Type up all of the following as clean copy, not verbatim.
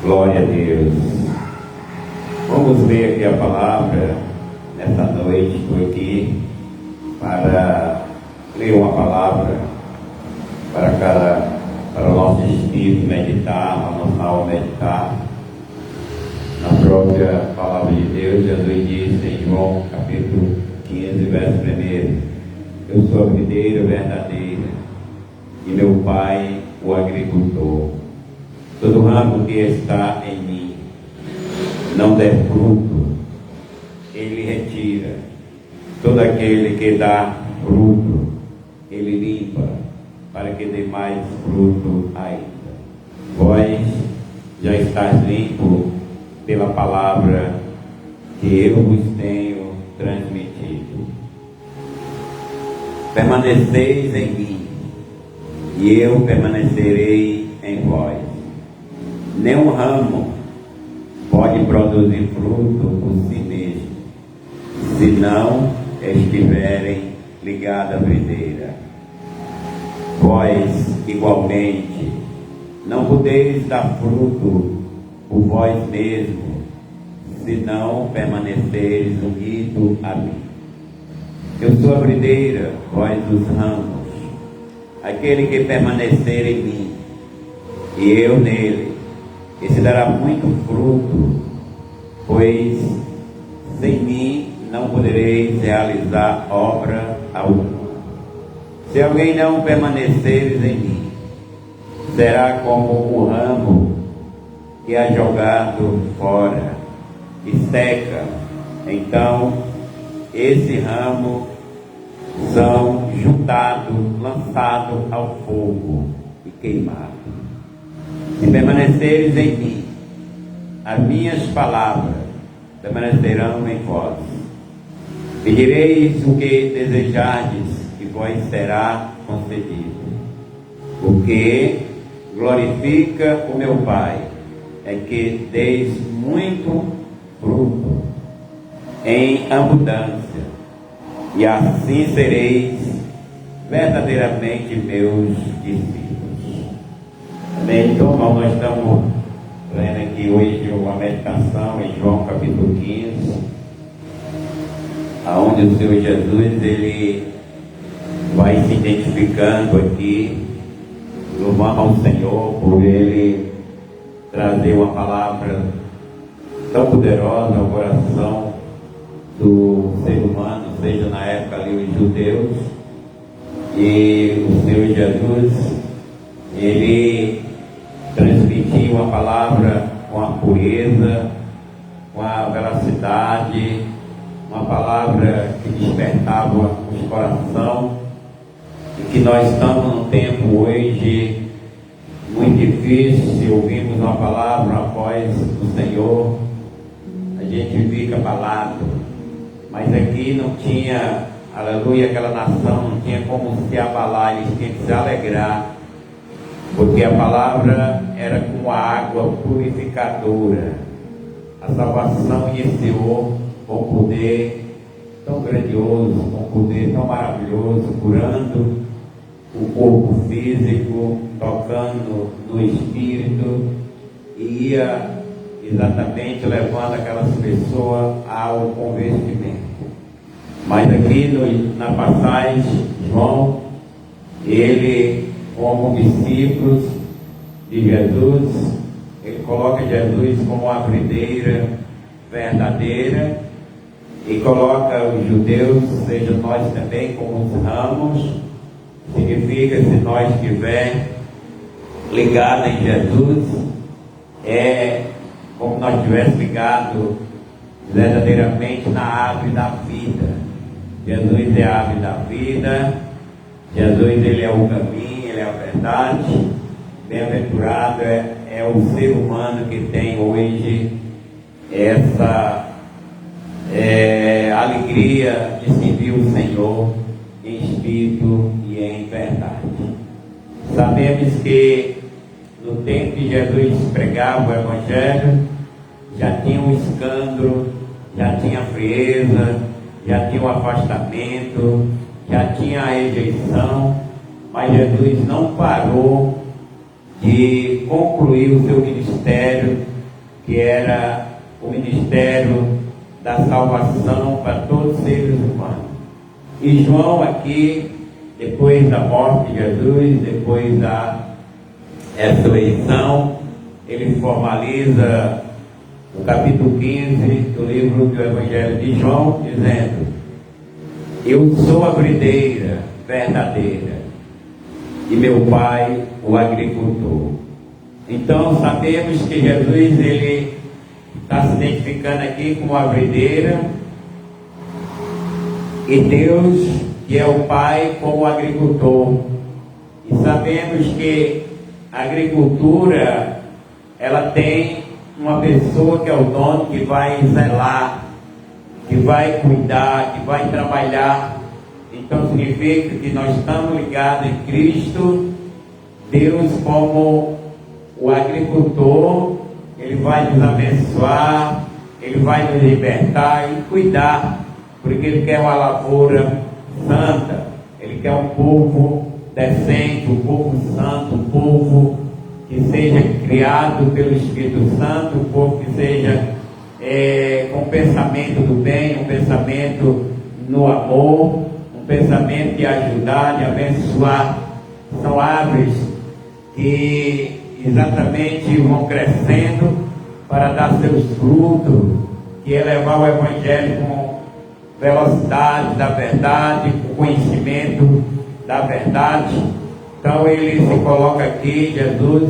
Glória a Deus. Vamos ler aqui a palavra nesta noite. Estou aqui para ler uma palavra para o nosso espírito meditar, a nossa alma meditar na própria palavra de Deus. Jesus disse em João capítulo 15, verso 1: Eu sou a videira verdadeira e meu Pai o agricultor. Todo ramo que está em mim não der fruto, ele retira. Todo aquele que dá fruto, ele limpa, para que dê mais fruto ainda. Vós já estáis limpo pela palavra que eu vos tenho transmitido. Permaneceis em mim, e eu permanecerei em vós. Nenhum ramo pode produzir fruto por si mesmo, se não estiverem ligados à videira. Vós, igualmente, não podeis dar fruto por vós mesmos, se não permaneceres unidos a mim. Eu sou a videira, vós os ramos. Aquele que permanecer em mim, e eu nele, esse dará muito fruto, pois sem mim não podereis realizar obra alguma. Se alguém não permanecer em mim, será como um ramo que é jogado fora e seca. Então esse ramo são juntados, lançados ao fogo e queimados. Se permaneceres em mim, as minhas palavras permanecerão em vós. Pedireis o que desejardes, e vos será concedido. O que glorifica o meu Pai é que deis muito fruto em abundância, e assim sereis verdadeiramente meus discípulos. Amém? Então, nós estamos lendo aqui hoje uma meditação em João capítulo 15, onde o Senhor Jesus, ele vai se identificando aqui, louvando ao Senhor por ele trazer uma palavra tão poderosa ao coração do ser humano, seja na época ali os judeus. E o Senhor Jesus, ele transmitia uma palavra com a pureza, com a velocidade, uma palavra que despertava o coração. E que nós estamos num tempo hoje muito difícil. Se ouvirmos uma palavra após o Senhor, a gente fica abalado. Mas aqui não tinha, aleluia, aquela nação não tinha como se abalar, eles tinham que se alegrar, porque a palavra era como a água purificadora. A salvação iniciou com poder tão grandioso, com poder tão maravilhoso, curando o corpo físico, tocando no espírito, e ia exatamente levando aquelas pessoas ao convertimento. Mas aqui na passagem, João, ele, como discípulos de Jesus, ele coloca Jesus como a videira verdadeira, e coloca os judeus, seja nós também, como os ramos. Significa, se nós estiver ligado em Jesus, é como nós estivéssemos ligados verdadeiramente na árvore da vida. Jesus é a árvore da vida. Jesus, ele é o caminho, ele é a verdade. Bem-aventurado é o ser humano que tem hoje essa alegria de servir o Senhor em espírito e em verdade. Sabemos que no tempo que Jesus pregava o Evangelho, já tinha um escândalo, já tinha frieza, já tinha um afastamento, já tinha a rejeição, mas Jesus não parou de concluir o seu ministério que era o ministério da salvação para todos os seres humanos. E João aqui, depois da morte de Jesus, depois da ressurreição, ele formaliza o capítulo 15 do livro do Evangelho de João, dizendo: eu sou a videira verdadeira e meu pai o agricultor. Então sabemos que Jesus, ele está se identificando aqui como a videira, e Deus, que é o pai, como o agricultor. E sabemos que a agricultura, ela tem uma pessoa que é o dono, que vai zelar, que vai cuidar, que vai trabalhar. Então significa que nós estamos ligados em Cristo. Deus, como o agricultor, ele vai nos abençoar, ele vai nos libertar e cuidar, porque ele quer uma lavoura santa, ele quer um povo decente, um povo santo, um povo que seja criado pelo Espírito Santo, um povo que seja com pensamento do bem, um pensamento no amor, um pensamento de ajudar, de abençoar. São árvores que exatamente vão crescendo para dar seus frutos, que é levar o Evangelho com velocidade da verdade, com conhecimento da verdade. Então ele se coloca aqui, Jesus,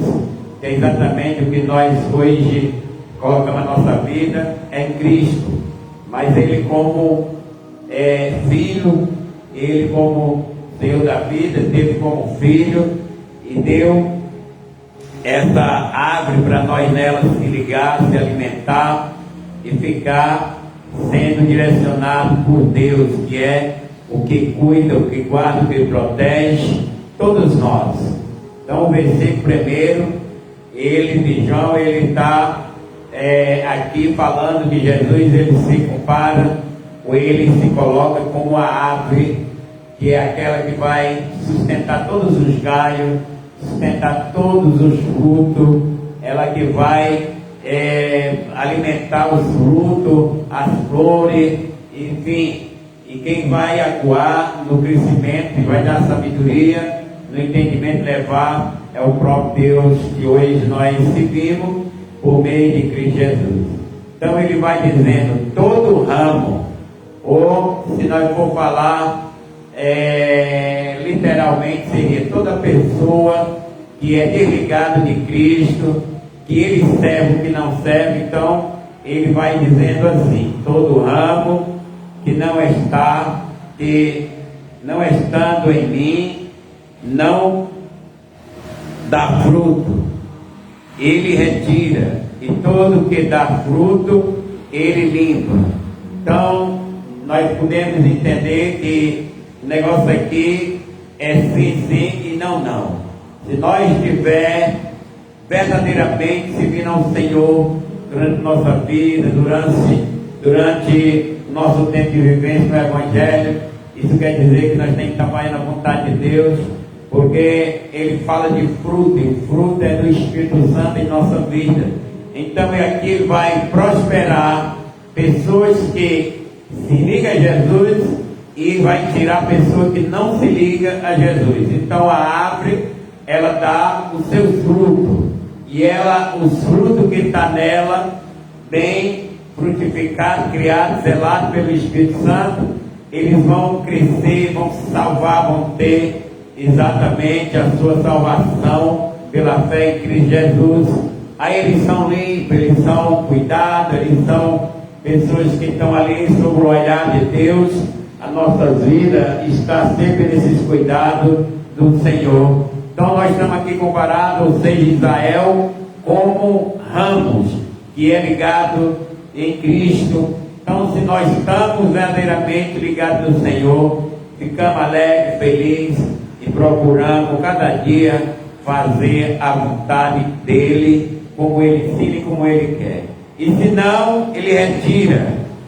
que é exatamente o que nós hoje colocamos na nossa vida, é Cristo. Mas ele como filho, ele como Deus da vida, teve como filho e deu essa árvore para nós nela se ligar, se alimentar e ficar sendo direcionado por Deus, que é o que cuida, o que guarda, o que protege todos nós. Então o versículo primeiro, ele de João, ele está aqui falando que Jesus, ele se compara, ou ele se coloca como a árvore, que é aquela que vai sustentar todos os galhos, sustentar todos os frutos, ela que vai alimentar os frutos, as flores, enfim, e quem vai atuar no crescimento, e vai dar sabedoria, no entendimento, levar, é o próprio Deus que hoje nós seguimos por meio de Cristo Jesus. Então ele vai dizendo, todo ramo, ou se nós for falar literalmente, seria toda pessoa que é desligada de Cristo, que ele serve, que não serve. Então ele vai dizendo assim, todo ramo que não estando em mim, não dá fruto, ele retira, e todo que dá fruto, ele limpa. Então nós podemos entender que o negócio aqui é sim, sim e não, não. Se nós estiver verdadeiramente servindo ao Senhor durante nossa vida, durante nosso tempo de vivência no Evangelho, isso quer dizer que nós temos que estar fazendo a vontade de Deus, porque ele fala de fruto, e o fruto é do Espírito Santo em nossa vida. Então aqui ele vai prosperar pessoas que se ligam a Jesus, e vai tirar pessoas que não se ligam a Jesus. Então a árvore, ela dá os seus frutos, e os frutos que está nela, bem frutificados, criados, zelados pelo Espírito Santo, eles vão crescer, vão se salvar, vão ter exatamente a sua salvação pela fé em Cristo Jesus. Aí eles são limpos, eles são cuidados, eles são pessoas que estão ali sob o olhar de Deus. A nossa vida está sempre nesses cuidados do Senhor. Então nós estamos aqui comparados, ou seja, Israel como ramos, que é ligado em Cristo. Então se nós estamos verdadeiramente ligados no Senhor, ficamos alegres, felizes e procuramos cada dia fazer a vontade dEle, como Ele ensina e como Ele quer. E se não, Ele retira,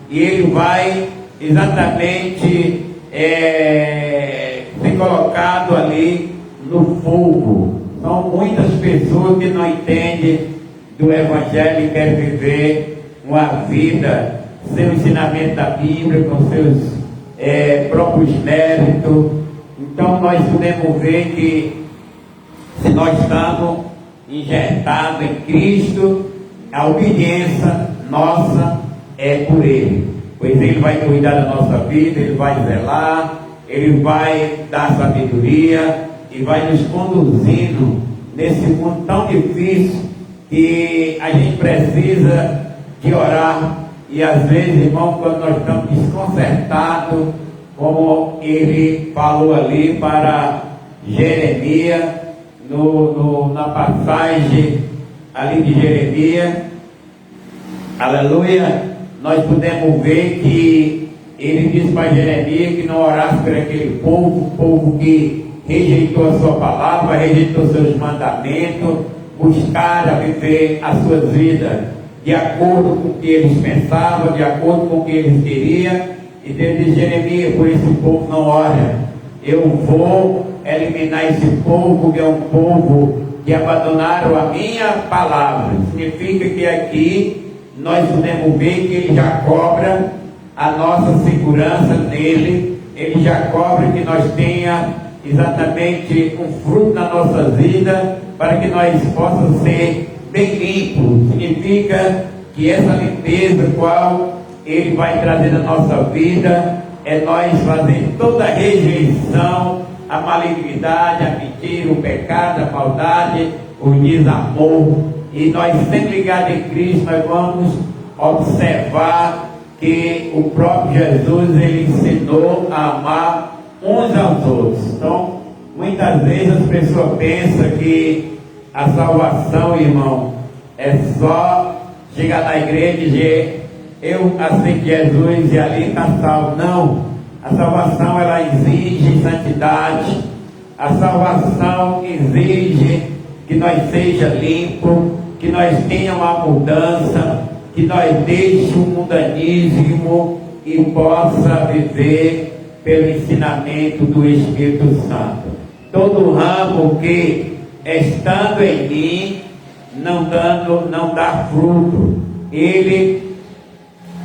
e Ele vai exatamente ser colocado ali no fogo. São muitas pessoas que não entendem do Evangelho e quer viver uma vida sem o ensinamento da Bíblia, com seus próprios méritos. Então nós podemos ver que se nós estamos injetados em Cristo, a obediência nossa é por Ele, pois Ele vai cuidar da nossa vida, Ele vai zelar, Ele vai dar sabedoria e vai nos conduzindo nesse mundo tão difícil que a gente precisa de orar. E às vezes, irmão, quando nós estamos desconcertados, como ele falou ali para Jeremias, na passagem ali de Jeremias, aleluia, nós podemos ver que ele disse para Jeremias que não orasse por aquele povo que rejeitou a sua palavra, rejeitou seus mandamentos, buscaram viver as suas vidas de acordo com o que eles pensavam, de acordo com o que eles queriam. E Deus disse: Jeremias, por esse povo não ora, eu vou eliminar esse povo, que é um povo que abandonaram a minha palavra. Significa que aqui nós podemos ver que ele já cobra a nossa segurança nele, ele já cobra que nós tenha exatamente um fruto na nossa vida, para que nós possamos ser bem limpos. Significa que essa limpeza qual ele vai trazer na nossa vida é nós fazer toda a rejeição, a malignidade, a mentira, o pecado, a maldade, o desamor. E nós sempre ligados em Cristo, nós vamos observar que o próprio Jesus, ele ensinou a amar uns aos outros. Então, muitas vezes as pessoas pensam que a salvação, irmão, é só chegar na igreja e dizer: eu aceito Jesus e ali está salvo. Não, a salvação ela exige santidade, a salvação exige que nós seja limpo, que nós tenhamos uma mudança, que nós deixemos o mundanismo e possa viver pelo ensinamento do Espírito Santo. Todo ramo que estando em mim não dá fruto, ele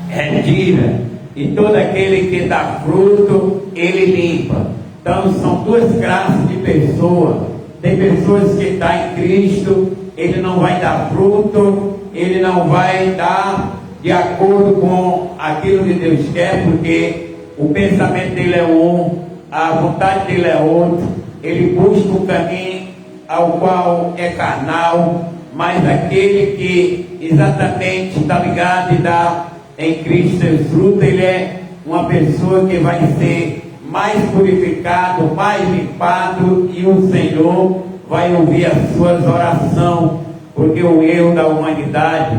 retira, e todo aquele que dá fruto, ele limpa. Então são duas classes de pessoas. Tem pessoas que estão em Cristo, ele não vai dar fruto, ele não vai dar de acordo com aquilo que Deus quer, porque o pensamento dele é um, a vontade dele é outro, ele busca um caminho ao qual é carnal. Mas aquele que exatamente está ligado e dá em Cristo seus frutos, ele é uma pessoa que vai ser mais purificado, mais limpado, e o Senhor vai ouvir as suas orações, porque o erro da humanidade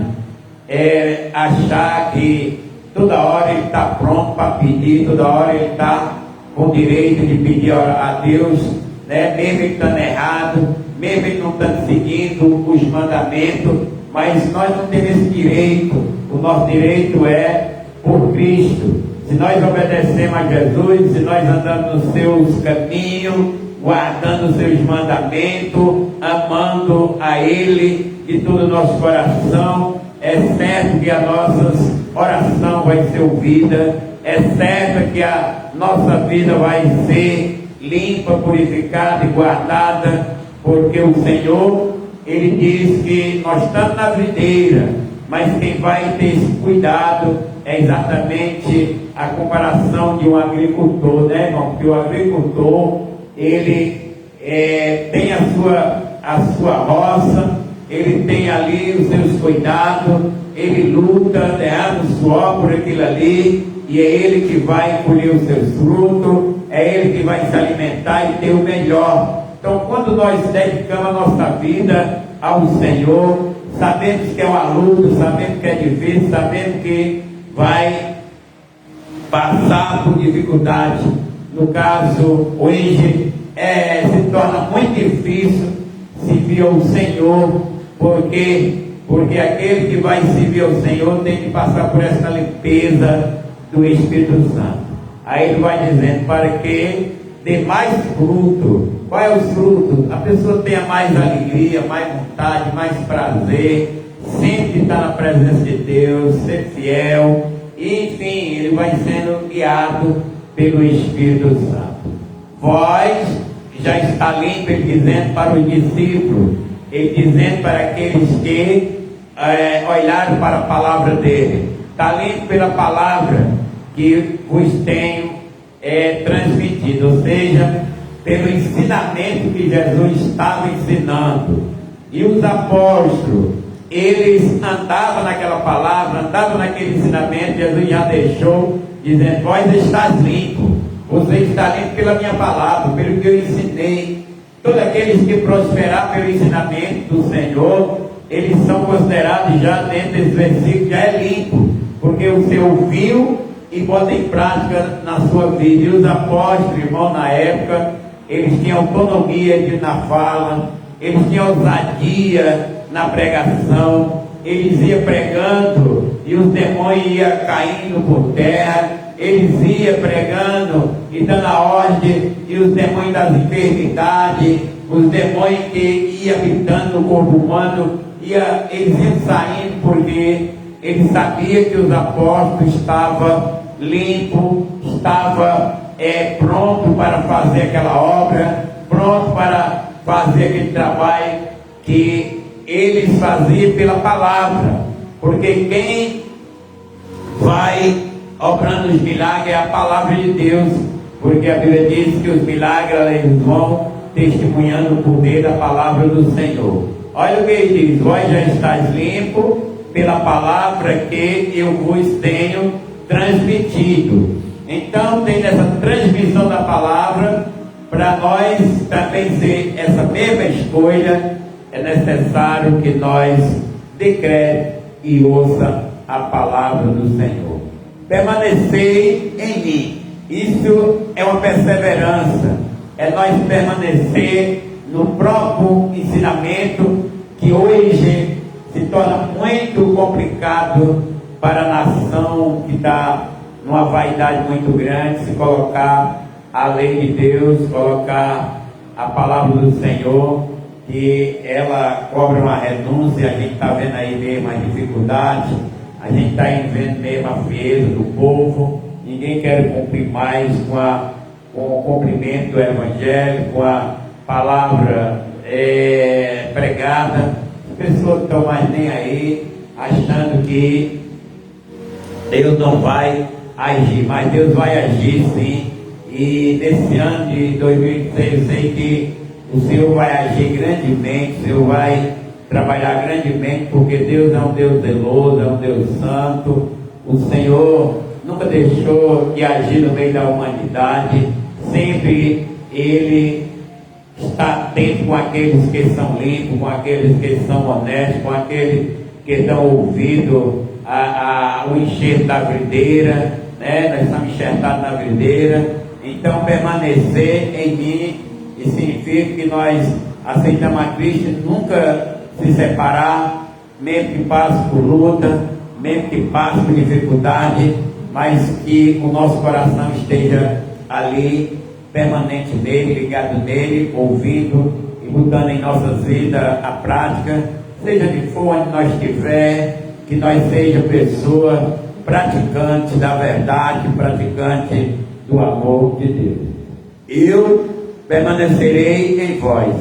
é achar que toda hora ele está pronto para pedir, toda hora ele está com direito de pedir a Deus, né? Mesmo ele estando errado, mesmo ele não estando seguindo os mandamentos, mas nós não temos esse direito. O nosso direito é por Cristo. Se nós obedecemos a Jesus, se nós andamos nos seus caminhos, guardando os seus mandamentos, amando a Ele de todo o nosso coração, é certo que a nossa oração vai ser ouvida, é certo que a nossa vida vai ser limpa, purificada e guardada, porque o Senhor, Ele diz que nós estamos na videira, mas quem vai ter esse cuidado é exatamente a comparação de um agricultor, né, irmão? Porque o agricultor, ele tem a sua roça, ele tem ali os seus cuidados, ele luta, derrama o suor por aquilo ali, e é ele que vai colher os seus frutos, é ele que vai se alimentar e ter o melhor. Então, quando nós dedicamos a nossa vida ao Senhor, sabemos que é uma luta, sabemos que é difícil, sabemos que vai passar por dificuldade. No caso, hoje, se torna muito difícil servir ao Senhor, porque aquele que vai servir ao Senhor tem que passar por essa limpeza do Espírito Santo. Aí ele vai dizendo, para que dê mais fruto. Qual é o fruto? A pessoa tenha mais alegria, mais vontade, mais prazer, sempre estar na presença de Deus, ser fiel, e enfim, ele vai sendo guiado pelo Espírito Santo. Vós já está limpo, ele dizendo para os discípulos, ele dizendo para aqueles que olharam para a palavra dele, está limpo pela palavra que vos tenho transmitido, ou seja, pelo ensinamento que Jesus estava ensinando. E os apóstolos, eles andavam naquela palavra, andavam naquele ensinamento. Jesus já deixou, dizendo: vós estáis limpo, você está limpo pela minha palavra, pelo que eu ensinei. Todos aqueles que prosperaram pelo ensinamento do Senhor, eles são considerados já dentro desse versículo, já é limpo, porque você ouviu e bota em prática na sua vida. E os apóstolos, irmão, na época, eles tinham autonomia na fala, eles tinham ousadia na pregação, eles iam pregando e os demônios iam caindo por terra, eles iam pregando e dando a ordem, e os demônios das enfermidades, os demônios que iam habitando no corpo humano, eles iam saindo, porque eles sabiam que os apóstolos estavam limpos, estavam prontos para fazer aquela obra, prontos para fazer aquele trabalho que eles faziam pela palavra, porque quem vai operando os milagres é a palavra de Deus, porque a Bíblia diz que os milagres eles vão testemunhando o poder da palavra do Senhor. Olha o que ele diz: vós já estáis limpo pela palavra que eu vos tenho transmitido. Então tem essa transmissão da palavra. Para nós também ser essa mesma escolha, é necessário que nós decrete e ouça a palavra do Senhor. Permanecei em mim. Isso é uma perseverança, é nós permanecer no próprio ensinamento, que hoje se torna muito complicado para a nação que está numa vaidade muito grande, se colocar a lei de Deus, colocar a palavra do Senhor, que ela cobra uma renúncia. A gente está vendo aí mesmo a dificuldade, a gente está vendo mesmo a frieza do povo. Ninguém quer cumprir mais com o cumprimento do Evangelho, com a palavra pregada. As pessoas não estão mais nem aí, achando que Deus não vai agir, mas Deus vai agir sim. E nesse ano de 2006 eu sei que o Senhor vai agir grandemente, o Senhor vai trabalhar grandemente, porque Deus é um Deus zeloso, é um Deus santo. O Senhor nunca deixou de agir no meio da humanidade, sempre Ele está atento com aqueles que são limpos, com aqueles que são honestos, com aqueles que estão ouvindo o enxerto da videira, né? Nós estamos enxertados na videira. Então permanecer em mim, e significa que nós aceitamos a Cristo, nunca se separar, mesmo que passe por luta, mesmo que passe por dificuldade, mas que o nosso coração esteja ali, permanente nele, ligado nele, ouvindo e mudando em nossas vidas a prática, seja de for onde nós estiver, que nós sejamos pessoa praticante da verdade, praticante do amor de Deus. Eu permanecerei em vós.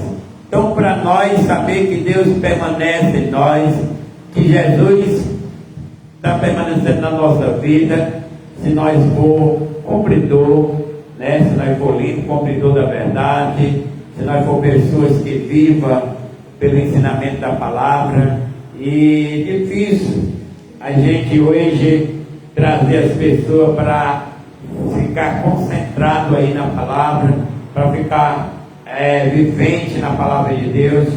Então, para nós saber que Deus permanece em nós, que Jesus está permanecendo na nossa vida, se nós for cumpridor, né? Se nós for limpo, cumpridor da verdade, se nós for pessoas que vivam pelo ensinamento da palavra. E difícil a gente hoje trazer as pessoas para ficar concentrado aí na palavra, para ficar vivente na palavra de Deus.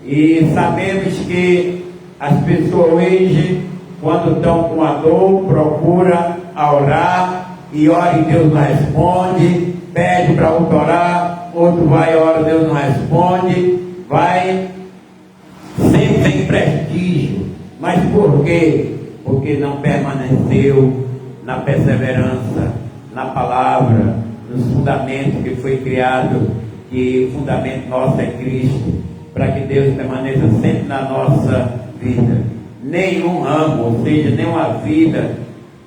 E sabemos que as pessoas hoje, quando estão com a dor, procuram a orar, e ora e Deus não responde, pede para outro orar, outro vai e ora, Deus não responde, vai sempre sem prestígio. Mas por quê? Porque não permaneceu na perseverança, na palavra, nos fundamentos que foi criado, que o fundamento nosso é Cristo, para que Deus permaneça sempre na nossa vida. nenhum ramo, ou seja, nenhuma vida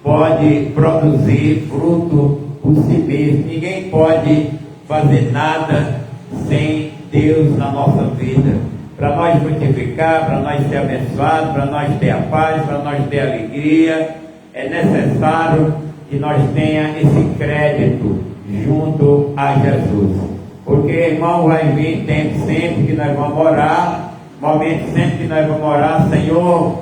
pode produzir fruto por si mesmo. Ninguém pode fazer nada sem Deus na nossa vida. Para nós frutificar, para nós ser abençoados, para nós ter a paz, para nós ter a alegria, é necessário que nós tenhamos esse crédito junto a Jesus. Porque, irmão, vai vir tempo sempre que nós vamos orar, momento sempre que nós vamos orar, Senhor,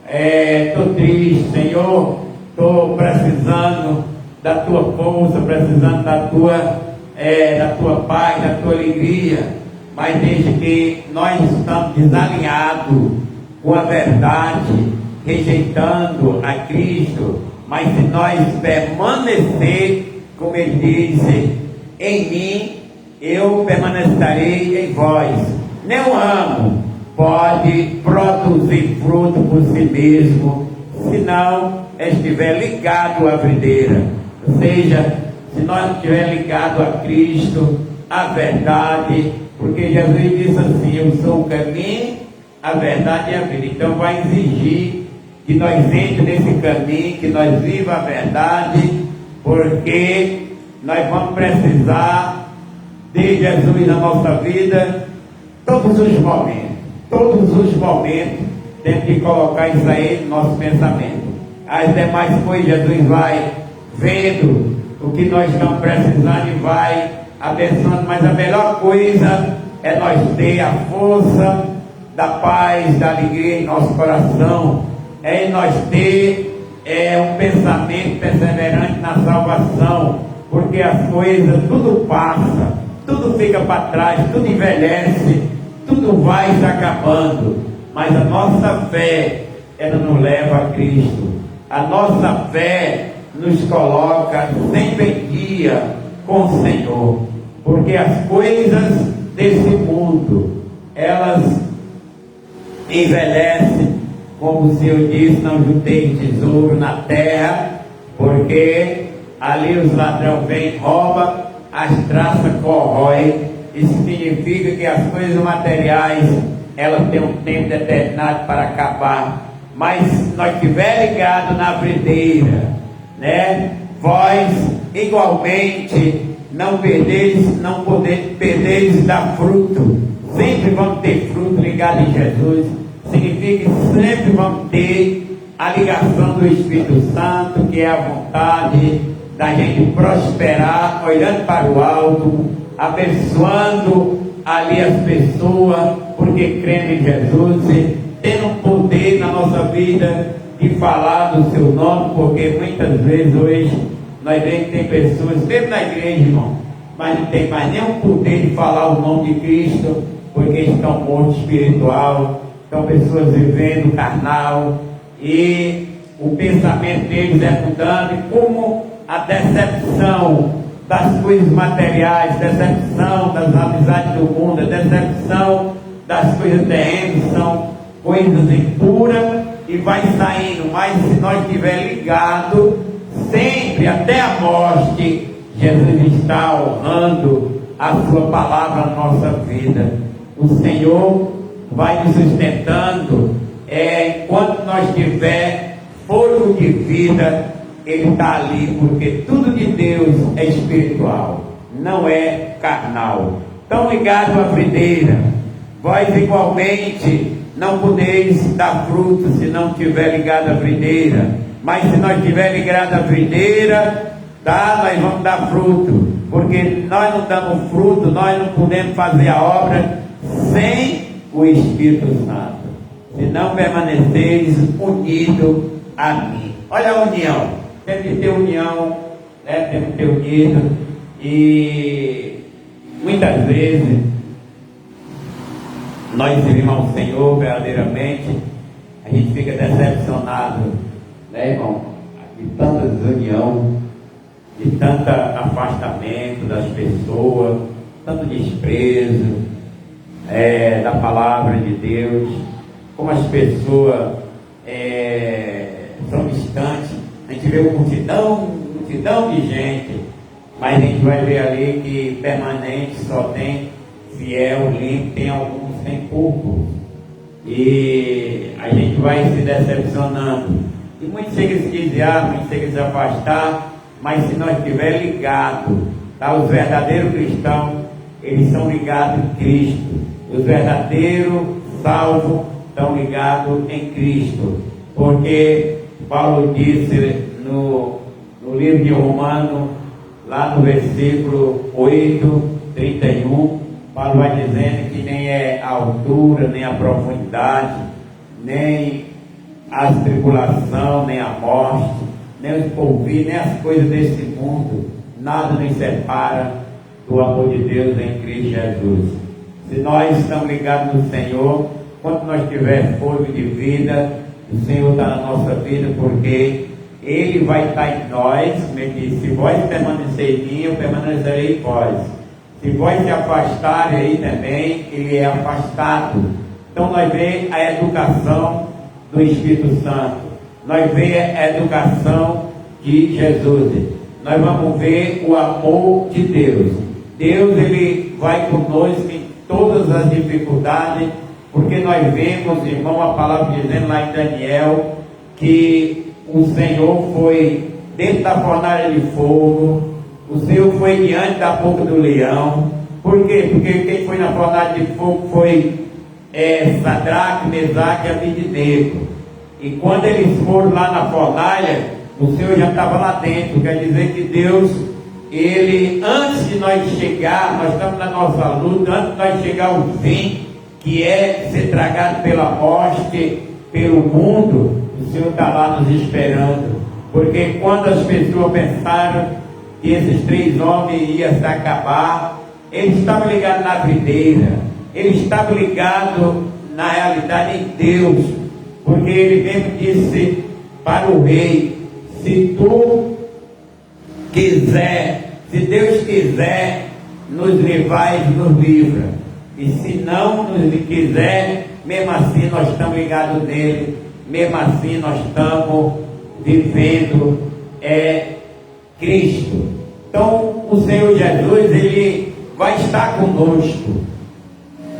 estou triste, Senhor, estou precisando da tua força, precisando da tua paz, da tua alegria. Mas desde que nós estamos desalinhados com a verdade, rejeitando a Cristo, mas se nós permanecer, como ele diz, em mim, eu permanecerei em vós. Nenhum ramo pode produzir fruto por si mesmo, se não estiver ligado à videira. Ou seja, se nós não estiver ligado a Cristo, a verdade, porque Jesus disse assim: eu sou o caminho, a verdade e a vida. Então vai exigir que nós entremos nesse caminho, que nós vivamos a verdade, porque nós vamos precisar de Jesus na nossa vida todos os momentos. Todos os momentos temos que colocar isso aí no nosso pensamento. As demais coisas Jesus vai vendo o que nós estamos precisando e vai abençoando, mas a melhor coisa é nós ter a força da paz, da alegria em nosso coração, é nós ter um pensamento perseverante na salvação, porque as coisas tudo passa, tudo fica para trás, tudo envelhece, tudo vai se acabando, mas a nossa fé, ela nos leva a Cristo, a nossa fé nos coloca sempre em dia com o Senhor, porque as coisas desse mundo, elas envelhecem, como o Senhor disse: não juntei tesouro na terra, porque ali os ladrões vêm, roubam, as traças corroem. Isso significa que as coisas materiais, elas têm um tempo determinado para acabar, mas se nós estiver ligado na videira, né? Vós igualmente não perdeis dar fruto. Sempre vamos ter fruto ligado em Jesus. Significa que sempre vamos ter a ligação do Espírito Santo, que é a vontade da gente prosperar, olhando para o alto, abençoando ali as pessoas, porque crendo em Jesus, tendo um poder na nossa vida de falar do seu nome, porque muitas vezes hoje nós vemos que tem pessoas, mesmo na igreja, irmão, mas não tem mais nenhum poder de falar o nome de Cristo, porque estão mortos espiritual, estão pessoas vivendo carnal, e o pensamento deles é mudando, e como a decepção das coisas materiais, decepção das amizades do mundo, a decepção das coisas terrenas, são coisas impuras, e vai saindo, mas se nós estiver ligado, sempre até a morte, Jesus está honrando a sua palavra na nossa vida. O Senhor vai nos sustentando, enquanto nós tiver fôlego de vida, Ele está ali, porque tudo de Deus é espiritual, não é carnal. Estão ligados à videira. Vós igualmente não podeis dar fruto se não estiver ligado à videira, mas se nós estiver ligado à videira, nós vamos dar fruto, porque nós não damos fruto, nós não podemos fazer a obra sem o Espírito Santo, se não permaneceres unidos a mim. Olha a união, temos que ter união, né? Temos que ter unido, e muitas vezes nós servimos ao Senhor verdadeiramente, a gente fica decepcionado, né, irmão, de tanta desunião, de tanto afastamento das pessoas, tanto desprezo da palavra de Deus, como as pessoas são distantes. A gente vê uma multidão de gente, mas a gente vai ver ali que permanente só tem fiel, limpo, tem alguns sem poucos. e a gente vai se decepcionando. E muitos chegam a se desviar, muitos chegam a se afastar, mas se nós estiver ligado, tá? Os verdadeiros cristãos, eles são ligados em Cristo. Os verdadeiros salvos estão ligados em Cristo, porque Paulo disse no livro de Romanos, lá no versículo 8:31, Paulo vai dizendo que nem é a altura, nem a profundidade, nem as tribulações, nem a morte, nem os porvir, nem as coisas desse mundo, nada nos separa do amor de Deus em Cristo Jesus. Se nós estamos ligados no Senhor, quando nós tivermos fôlego de vida, o Senhor está na nossa vida, porque Ele vai estar em nós, como Ele diz: se vós permanecer em mim, eu permanecerei em vós. Se vós se afastarem aí também, Ele é afastado. Então nós vemos a educação do Espírito Santo, nós vemos a educação de Jesus, nós vamos ver o amor de Deus. Deus, Ele vai conosco em todas as dificuldades, porque nós vemos, irmão, a palavra dizendo lá em Daniel, que o Senhor foi dentro da fornalha de fogo, o Senhor foi diante da boca do leão. Por quê? Porque quem foi na fornalha de fogo foi Sadraque, Mesaque e Abednego. E quando eles foram lá na fornalha, o Senhor já estava lá dentro. Quer dizer que Deus, Ele, antes de nós chegar, nós estamos na nossa luta, antes de nós chegar ao fim, que é ser tragado pela morte, pelo mundo, o Senhor está lá nos esperando. Porque quando as pessoas pensaram que esses 3 homens iam se acabar, eles estavam ligados na videira, eles estavam ligados na realidade em Deus, porque Ele mesmo disse para o rei: se tu quiser, se Deus quiser nos livrar, Ele nos livra, e se não nos quiser, mesmo assim nós estamos ligados nele, mesmo assim nós estamos vivendo Cristo. Então o Senhor Jesus, Ele vai estar conosco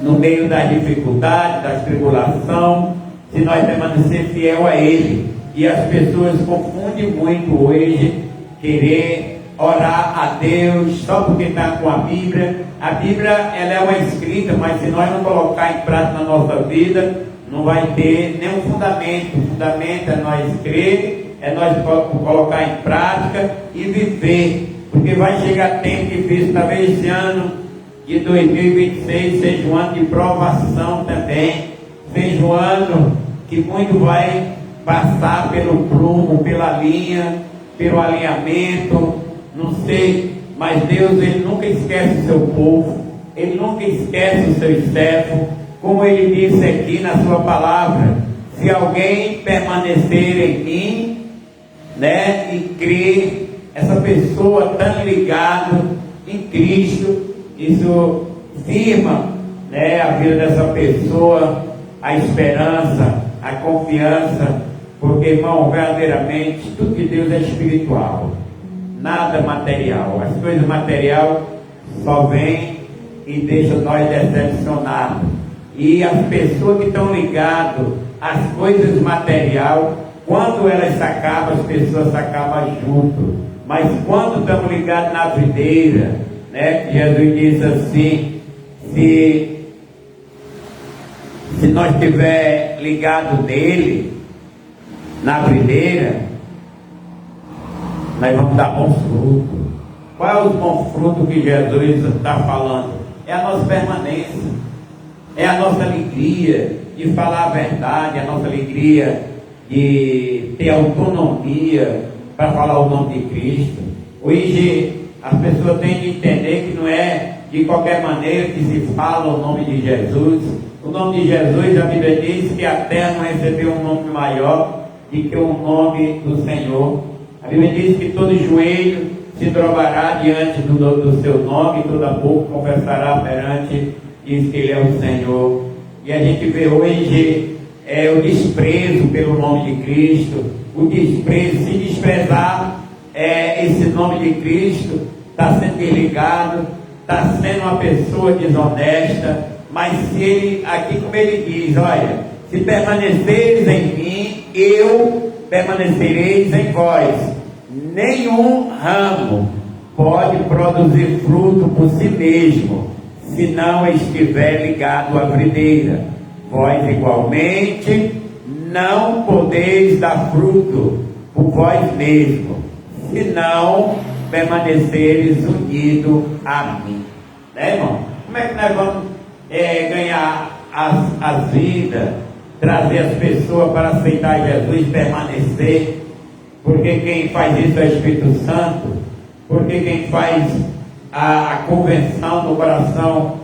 no meio das dificuldades, das tribulações, se nós permanecer fiel a Ele. E as pessoas confundem muito hoje querer orar a Deus só porque está com a Bíblia. A Bíblia, ela é uma escrita, mas se nós não colocar em prática na nossa vida, não vai ter nenhum fundamento. O fundamento é nós crer, é nós colocar em prática e viver. Porque vai chegar tempo difícil, talvez esse ano de 2026 seja um ano de provação também, seja um ano que muito vai passar pelo prumo, pela linha, pelo alinhamento, não sei, mas Deus, Ele nunca esquece o seu povo, Ele nunca esquece os seus servos, como Ele disse aqui na sua palavra: se alguém permanecer em mim, né, e crer, essa pessoa tão ligada em Cristo, isso firma, né, a vida dessa pessoa, a esperança, a confiança, porque, irmão, verdadeiramente tudo de Deus é espiritual, nada material. As coisas materiais só vêm e deixam nós decepcionados, e as pessoas que estão ligadas às coisas materiais, quando elas se acabam, as pessoas se acabam junto. Mas quando estamos ligados na videira, né, Jesus disse assim: se nós estiver ligado nele, na videira, nós vamos dar bons frutos. Qual é o bom fruto que Jesus está falando? É a nossa permanência, é a nossa alegria de falar a verdade, é a nossa alegria de ter autonomia para falar o nome de Cristo. Hoje as pessoas têm de entender que não é de qualquer maneira que se fala o nome de Jesus. O nome de Jesus, a Bíblia diz que a terra não recebeu um nome maior do que o nome do Senhor. A Bíblia diz que todo joelho se dobrará diante do seu nome, e toda boca confessará perante, diz que Ele é o Senhor. E a gente vê hoje o desprezo pelo nome de Cristo, o desprezo, se desprezar esse nome de Cristo, está sendo desligado, está sendo uma pessoa desonesta. Mas se ele, aqui como ele diz, olha, Se permaneceres em mim, eu permanecereis em vós. Nenhum ramo pode produzir fruto por si mesmo, se não estiver ligado à videira. Vós igualmente não podeis dar fruto por vós mesmos, se não permaneceres unidos a mim. Né, irmão? Como é que nós vamos ganhar as vidas, trazer as pessoas para aceitar Jesus, permanecer? Porque quem faz isso é o Espírito Santo. Porque quem faz a convenção no coração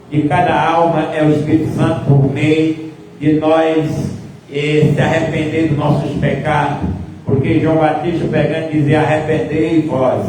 de cada alma é o Espírito Santo, por meio de nós se arrepender dos nossos pecados. Porque João Batista pegando dizia: arrependei vós.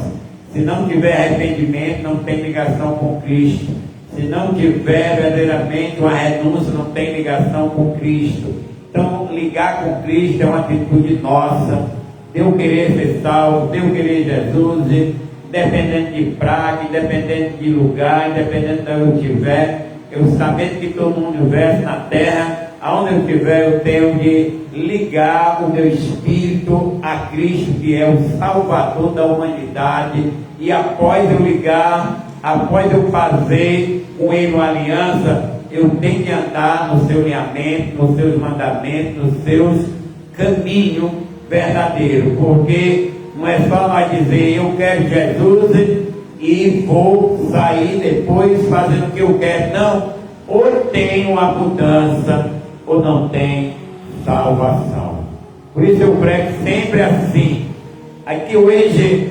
Se não tiver arrependimento, não tem ligação com Cristo. Se não tiver verdadeiramente uma renúncia, não tem ligação com Cristo. Então, ligar com Cristo é uma atitude nossa, de eu querer ser salvo, de eu querer Jesus, independente de praga, independente de lugar, independente de onde eu estiver, eu sabendo que todo mundo universo na terra, aonde eu estiver, eu tenho de ligar o meu espírito a Cristo, que é o Salvador da humanidade. E após eu ligar, após eu fazer com ele uma aliança, eu tenho de andar no seu alinhamento, nos seus mandamentos, nos seus caminhos verdadeiros. Porque não é só nós dizer: eu quero Jesus e vou sair depois fazendo o que eu quero. Não, ou tem uma mudança ou não tem salvação. Por isso eu prego sempre assim. Aqui hoje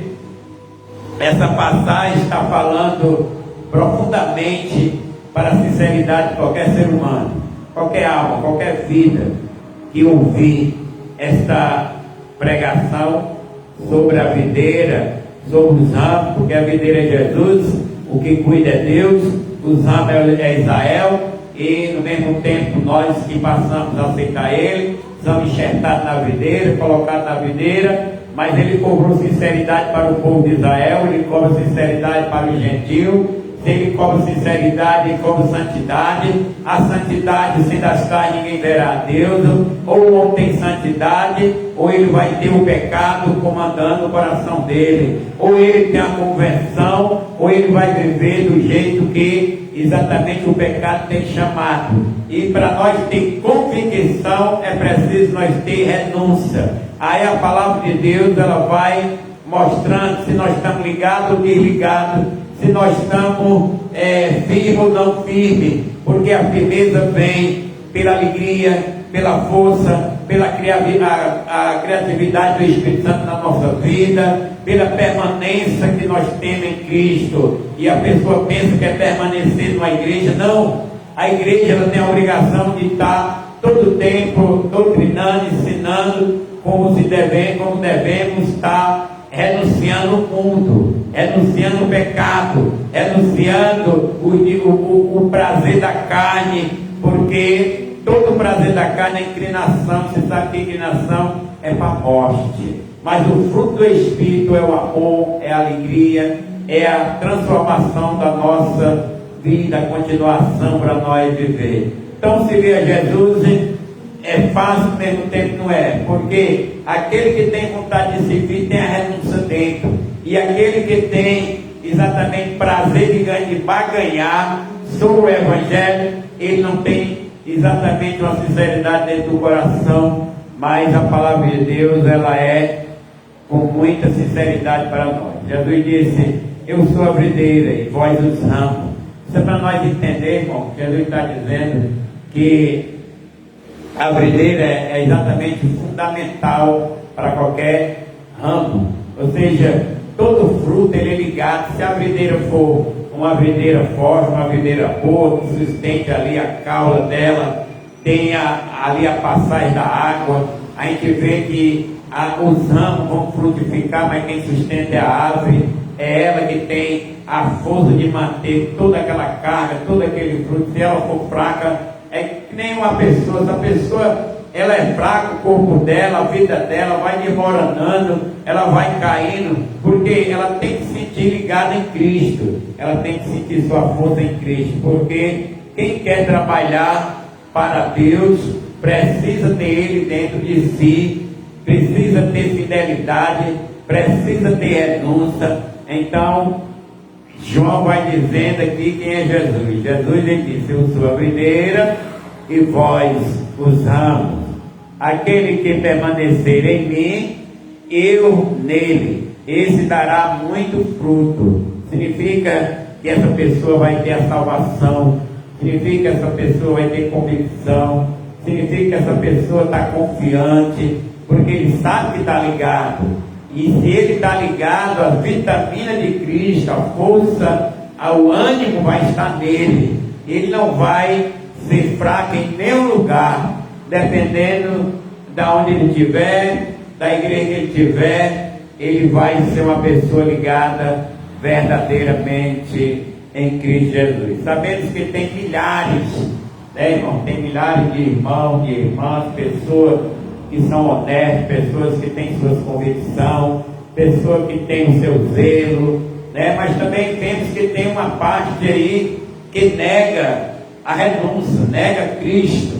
essa passagem está falando profundamente para a sinceridade de qualquer ser humano, qualquer alma, qualquer vida que ouvir esta pregação sobre a videira, sobre os ramos, porque a videira é Jesus, o que cuida é Deus, os ramos é Israel, e no mesmo tempo nós que passamos a aceitar Ele, somos enxertados na videira, colocados na videira. Mas ele cobrou sinceridade para o povo de Israel, ele cobra sinceridade para o gentil. Se ele cobra sinceridade, ele cobra santidade. A santidade, sem das tais ninguém verá a Deus. Ou o homem tem santidade, ou ele vai ter o pecado comandando o coração dele. Ou ele tem a conversão, ou ele vai viver do jeito que exatamente o pecado tem chamado. E para nós ter convicção, é preciso nós ter renúncia. Aí a palavra de Deus, ela vai mostrando se nós estamos ligados ou desligados, se nós estamos firmes ou não firmes, porque a firmeza vem pela alegria, pela força, pela criatividade do Espírito Santo na nossa vida, pela permanência que nós temos em Cristo. E a pessoa pensa que é permanecer numa igreja. Não, a igreja ela tem a obrigação de estar todo o tempo doutrinando, ensinando como devemos estar renunciando o mundo, renunciando o pecado, renunciando o prazer da carne, porque todo o prazer da carne é inclinação. Você sabe que inclinação é para a morte, mas o fruto do Espírito é o amor, é a alegria, é a transformação da nossa vida, a continuação para nós viver. Então, seguir a Jesus é fácil, ao mesmo tempo não é, porque aquele que tem vontade de servir tem a renúncia dentro, e aquele que tem exatamente prazer de barganhar sobre o Evangelho, ele não tem exatamente uma sinceridade dentro do coração. Mas a palavra de Deus, ela é com muita sinceridade para nós. Jesus disse: eu sou a videira e vós os ramos. Isso é para nós entender, irmão. Jesus está dizendo que a videira é exatamente fundamental para qualquer ramo. Ou seja, todo fruto ele é ligado. Se a videira for uma videira forte, uma videira boa, que sustente ali a cauda dela, tenha ali a passagem da água, a gente vê que os ramos vão frutificar, mas quem sustenta é a árvore. É ela que tem a força de manter toda aquela carga, todo aquele fruto. Se ela for fraca, é que nem uma pessoa. Se a pessoa ela é fraca, o corpo dela, a vida dela vai desmoronando, ela vai caindo, porque ela tem que se sentir ligada em Cristo, ela tem que sentir sua força em Cristo, porque quem quer trabalhar para Deus precisa ter Ele dentro de si, precisa ter fidelidade, precisa ter renúncia. Então, João vai dizendo aqui quem é Jesus. Jesus, ele disse: eu sou a videira e vós os ramos. Aquele que permanecer em mim, eu nele, esse dará muito fruto. Significa que essa pessoa vai ter a salvação, significa que essa pessoa vai ter convicção, significa que essa pessoa está confiante, porque ele sabe que está ligado. E se ele está ligado, a vitamina de Cristo, a força, o ânimo vai estar nele. Ele não vai ser fraco em nenhum lugar, dependendo de onde ele estiver, da igreja que ele estiver, ele vai ser uma pessoa ligada verdadeiramente em Cristo Jesus. Sabemos que tem milhares, né, irmão? Tem milhares de irmãos, de irmãs, pessoas que são honestas, pessoas que têm suas convicções, pessoas que têm o seu zelo, né? Mas também temos que tem uma parte aí que nega a renúncia, nega Cristo.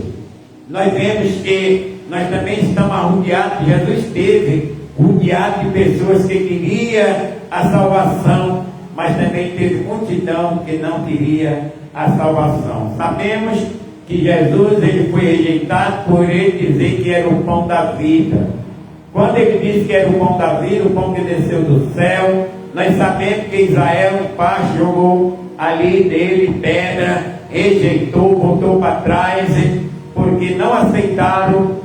Nós vemos que nós também estamos rodeados, Jesus esteve rodeado de pessoas que queriam a salvação, mas também teve multidão que não queria a salvação. Sabemos que Jesus, ele foi rejeitado por ele dizer que era o pão da vida. Quando ele disse que era o pão da vida, o pão que desceu do céu, nós sabemos que Israel em paz jogou ali dele pedra, rejeitou, voltou para trás, porque não aceitaram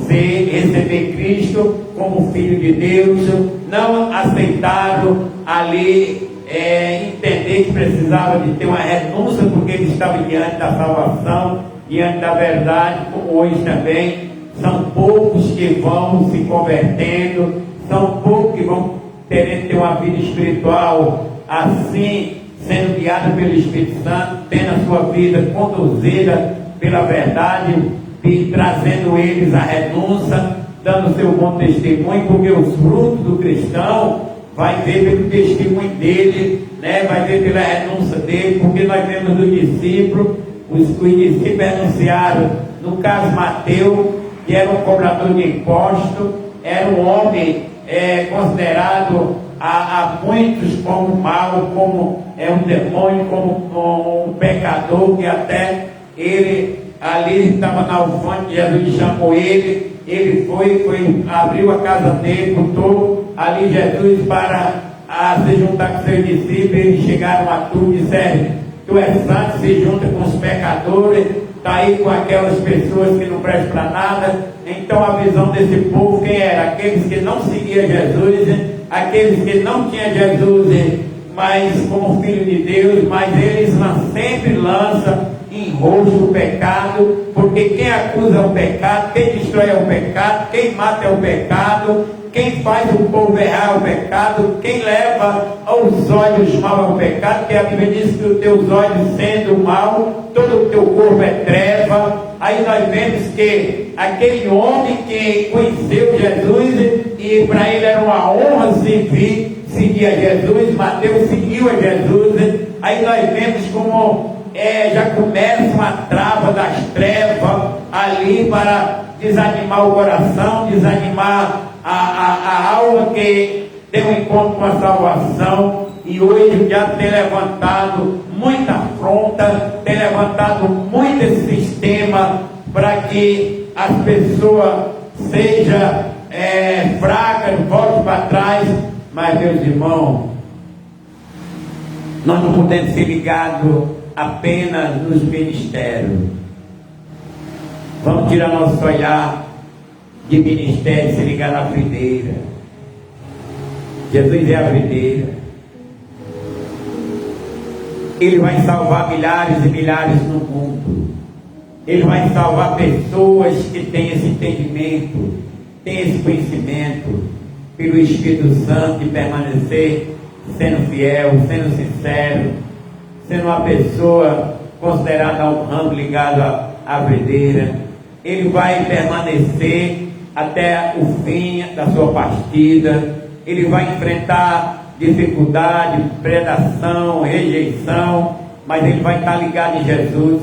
receber Cristo como Filho de Deus, não aceitaram ali entender que precisava de ter uma renúncia, porque ele estava diante da salvação, diante da verdade, como hoje também. São poucos que vão se convertendo, são poucos que vão querendo ter uma vida espiritual assim, sendo guiado pelo Espírito Santo, tendo a sua vida conduzida pela verdade e trazendo eles a renúncia, dando seu bom testemunho, porque os frutos do cristão vai ver pelo testemunho dele, né? Vai ver pela renúncia dele, porque nós vemos do discípulo, os discípulos renunciaram, no caso Mateus, que era um cobrador de impostos, era um homem considerado a muitos como mau, como um demônio, como um pecador, que até ele ali estava na alfândega, Jesus chamou ele foi, abriu a casa dele, botou ali Jesus para se juntar com seus discípulos. Eles chegaram a tu e disseram: tu és santo, se junta com os pecadores, está aí com aquelas pessoas que não prestam para nada. Então a visão desse povo, quem era? Aqueles que não seguiam Jesus, aqueles que não tinham Jesus mas como Filho de Deus, mas eles sempre lançam em rosto o pecado, porque quem acusa é o pecado, quem destrói é o pecado, quem mata é o pecado, quem faz o povo errar é o pecado, quem leva aos olhos mal é o pecado, porque a Bíblia diz que os teus olhos sendo mal, todo o teu corpo é treva. Aí nós vemos que aquele homem que conheceu Jesus, e para ele era uma honra seguir a Jesus, Mateus seguiu a Jesus. Aí nós vemos como já começa uma trava das trevas ali para desanimar o coração, desanimar a alma que tem um encontro com a salvação. E hoje o diabo tem levantado muita afronta, tem levantado muito esse sistema para que as pessoas sejam fracas, voltem para trás. Mas, meus irmãos, nós não podemos ser ligados apenas nos ministérios. Vamos tirar nosso olhar de ministério e se ligar na videira. Jesus é a videira. Ele vai salvar milhares e milhares no mundo. Ele vai salvar pessoas que têm esse entendimento, têm esse conhecimento, pelo Espírito Santo, e permanecer sendo fiel, sendo sincero, sendo uma pessoa considerada um ramo ligado à videira. Ele vai permanecer até o fim da sua partida. Ele vai enfrentar dificuldade, predação, rejeição, mas ele vai estar ligado em Jesus,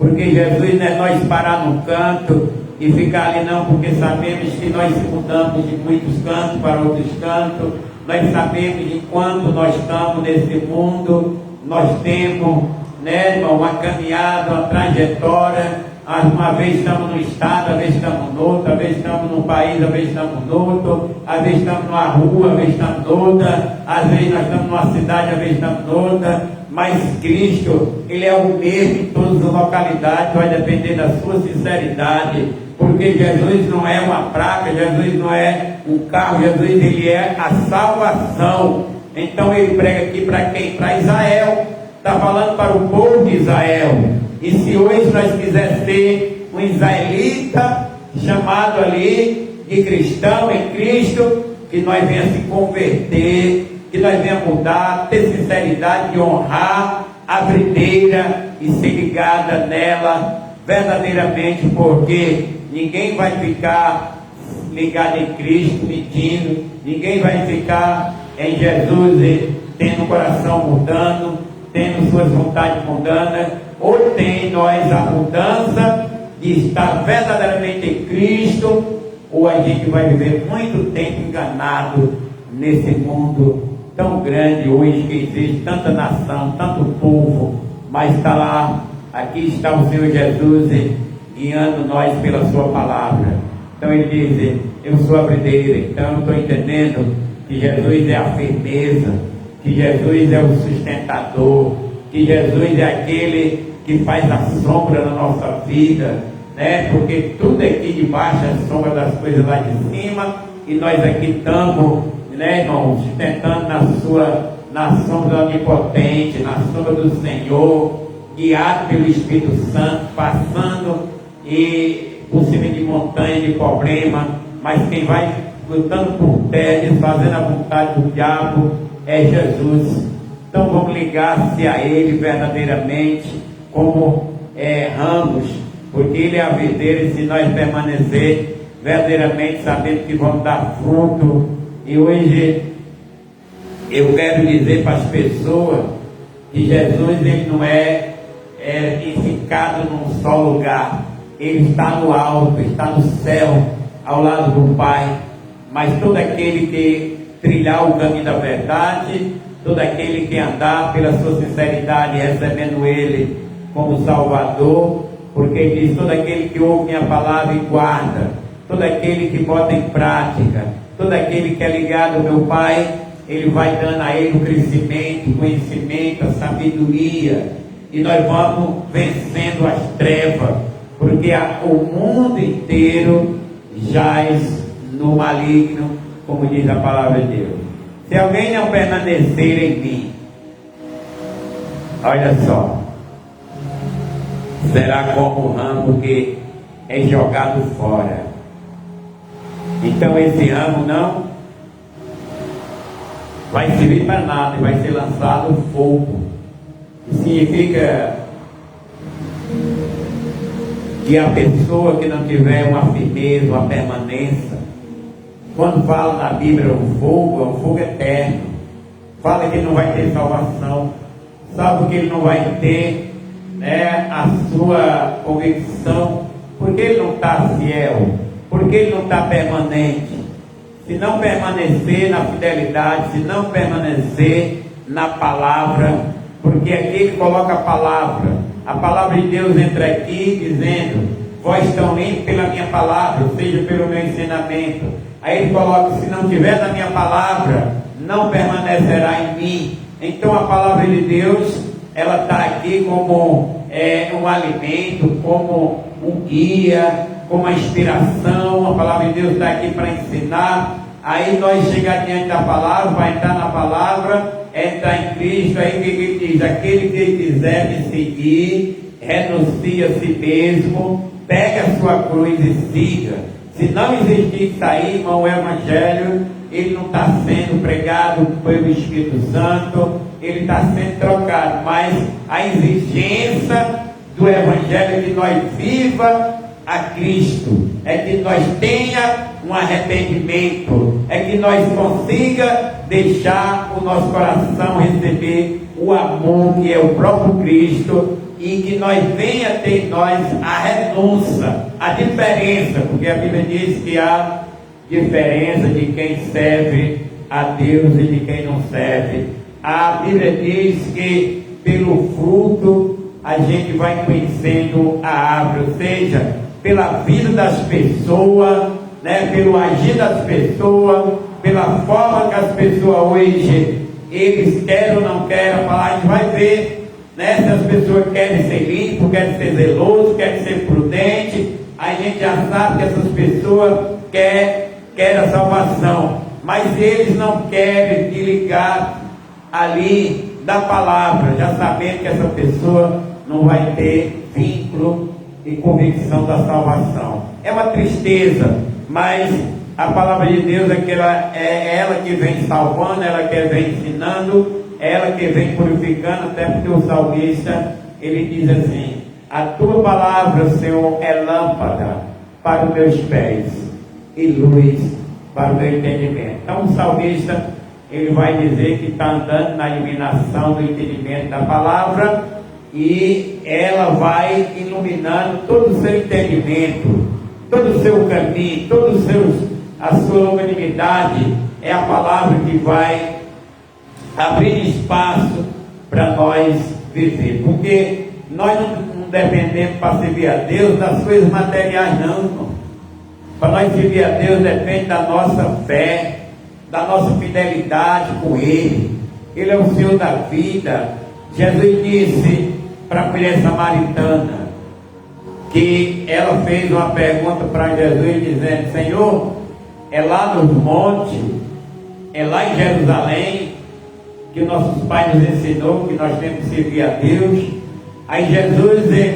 Porque Jesus não é nós parar no canto e ficar ali não, porque sabemos que nós se mudamos de muitos cantos para outros cantos. Nós sabemos que quando nós estamos nesse mundo, nós temos, né, irmão, uma caminhada, uma trajetória. Uma vez estamos no estado, às vezes estamos no outro, às vezes estamos num país, às vezes estamos no outro, às vezes estamos numa rua, às vezes estamos noutra, às vezes nós estamos numa cidade, às vezes estamos noutra. Mas Cristo, Ele é o mesmo em todas as localidades, vai depender da sua sinceridade, porque Jesus não é uma placa, Jesus não é um carro, Jesus Ele é a salvação. Então Ele prega aqui para quem? Para Israel, está falando para o povo de Israel. E se hoje nós quisermos ser um israelita, chamado ali de cristão em Cristo, que nós venha se converter, que nós venha mudar, ter sinceridade de honrar a videira e ser ligada nela verdadeiramente, porque ninguém vai ficar ligado em Cristo mentindo, ninguém vai ficar em Jesus tendo o coração mudando, tendo suas vontades mudando. Ou tem nós a mudança de estar verdadeiramente em Cristo, ou a gente vai viver muito tempo enganado nesse mundo tão grande hoje, que existe tanta nação, tanto povo, mas está lá, aqui está o Senhor Jesus guiando nós pela sua palavra. Então Ele diz, eu sou a videira. Então eu estou entendendo que Jesus é a firmeza, que Jesus é o sustentador, que Jesus é aquele que faz a sombra na nossa vida, né? Porque tudo aqui de baixo é a sombra das coisas lá de cima, e nós aqui estamos, né, irmão, sustentando na sombra onipotente, na sombra do Senhor, guiado pelo Espírito Santo, passando e por cima de montanha de problema, mas quem vai lutando por terra, fazendo a vontade do diabo, é Jesus. Então vamos ligar-se a Ele verdadeiramente, como ramos, porque Ele é a videira, e se nós permanecer verdadeiramente sabendo que vamos dar fruto. E hoje eu quero dizer para as pessoas que Jesus Ele não é edificado num só lugar, Ele está no alto, está no céu, ao lado do Pai. Mas todo aquele que trilhar o caminho da verdade, todo aquele que andar pela sua sinceridade, recebendo Ele como Salvador, porque Ele diz, todo aquele que ouve minha palavra e guarda, todo aquele que bota em prática, todo aquele que é ligado ao meu Pai, Ele vai dando a ele o crescimento, o conhecimento, a sabedoria, e nós vamos vencendo as trevas, porque o mundo inteiro jaz no maligno, como diz a palavra de Deus. Se alguém não permanecer em mim, olha só, será como o ramo que é jogado fora. Então esse ramo não vai servir para nada, vai ser lançado no fogo. Significa que a pessoa que não tiver uma firmeza, uma permanência, quando fala na Bíblia o fogo, é um fogo eterno, fala que ele não vai ter salvação, sabe que ele não vai ter, né, a sua convicção, porque ele não está fiel, porque ele não está permanente. Se não permanecer na fidelidade, se não permanecer na palavra, porque aqui ele coloca a palavra de Deus entra aqui dizendo, vós estão limpos pela minha palavra, ou seja, pelo meu ensinamento. Aí ele coloca, se não tiver na minha palavra, não permanecerá em mim. Então a palavra de Deus, ela está aqui como um alimento, como um guia, como uma inspiração. A palavra de Deus está aqui para ensinar. Aí nós chegamos diante da palavra, vai entrar na palavra, entrar em Cristo. Aí que ele diz, aquele que quiser me seguir, renuncie a si mesmo, pegue a sua cruz e siga. Se não existir isso aí, irmão, o Evangelho, ele não está sendo pregado pelo Espírito Santo, ele está sendo trocado, mas a exigência do Evangelho é que nós viva a Cristo, é que nós tenha um arrependimento, é que nós consiga deixar o nosso coração receber o amor que é o próprio Cristo, e que nós venha ter em nós a renúncia, a diferença, porque a Bíblia diz que há diferença de quem serve a Deus e de quem não serve. A Bíblia diz que pelo fruto a gente vai conhecendo a árvore, ou seja, pela vida das pessoas, né, pelo agir das pessoas, pela forma que as pessoas hoje, eles querem ou não querem falar, a gente vai ver, né, se as pessoas querem ser limpas, querem ser zelosas, querem ser prudentes, a gente já sabe que essas pessoas querem a salvação, mas eles não querem se ligar ali da palavra, já sabendo que essa pessoa não vai ter vínculo e convicção da salvação. É uma tristeza, mas a palavra de Deus é que é ela que vem salvando, ela que vem ensinando, ela que vem purificando, até porque o salmista, ele diz assim: a tua palavra, Senhor, é lâmpada para os meus pés e luz para o meu entendimento. Então o salmista, ele vai dizer que está andando na iluminação do entendimento da palavra, e ela vai iluminando todo o seu entendimento, todo o seu caminho, a sua longanimidade. É a palavra que vai abrir espaço para nós viver, porque nós não dependemos para servir a Deus das coisas materiais, não, irmão. Para nós servir a Deus depende da nossa fé, da nossa fidelidade com Ele. Ele é o Senhor da vida. Jesus disse para a mulher samaritana, que ela fez uma pergunta para Jesus, dizendo: Senhor, é lá nos montes, é lá em Jerusalém, que nossos pais nos ensinou que nós temos que servir a Deus. Aí Jesus,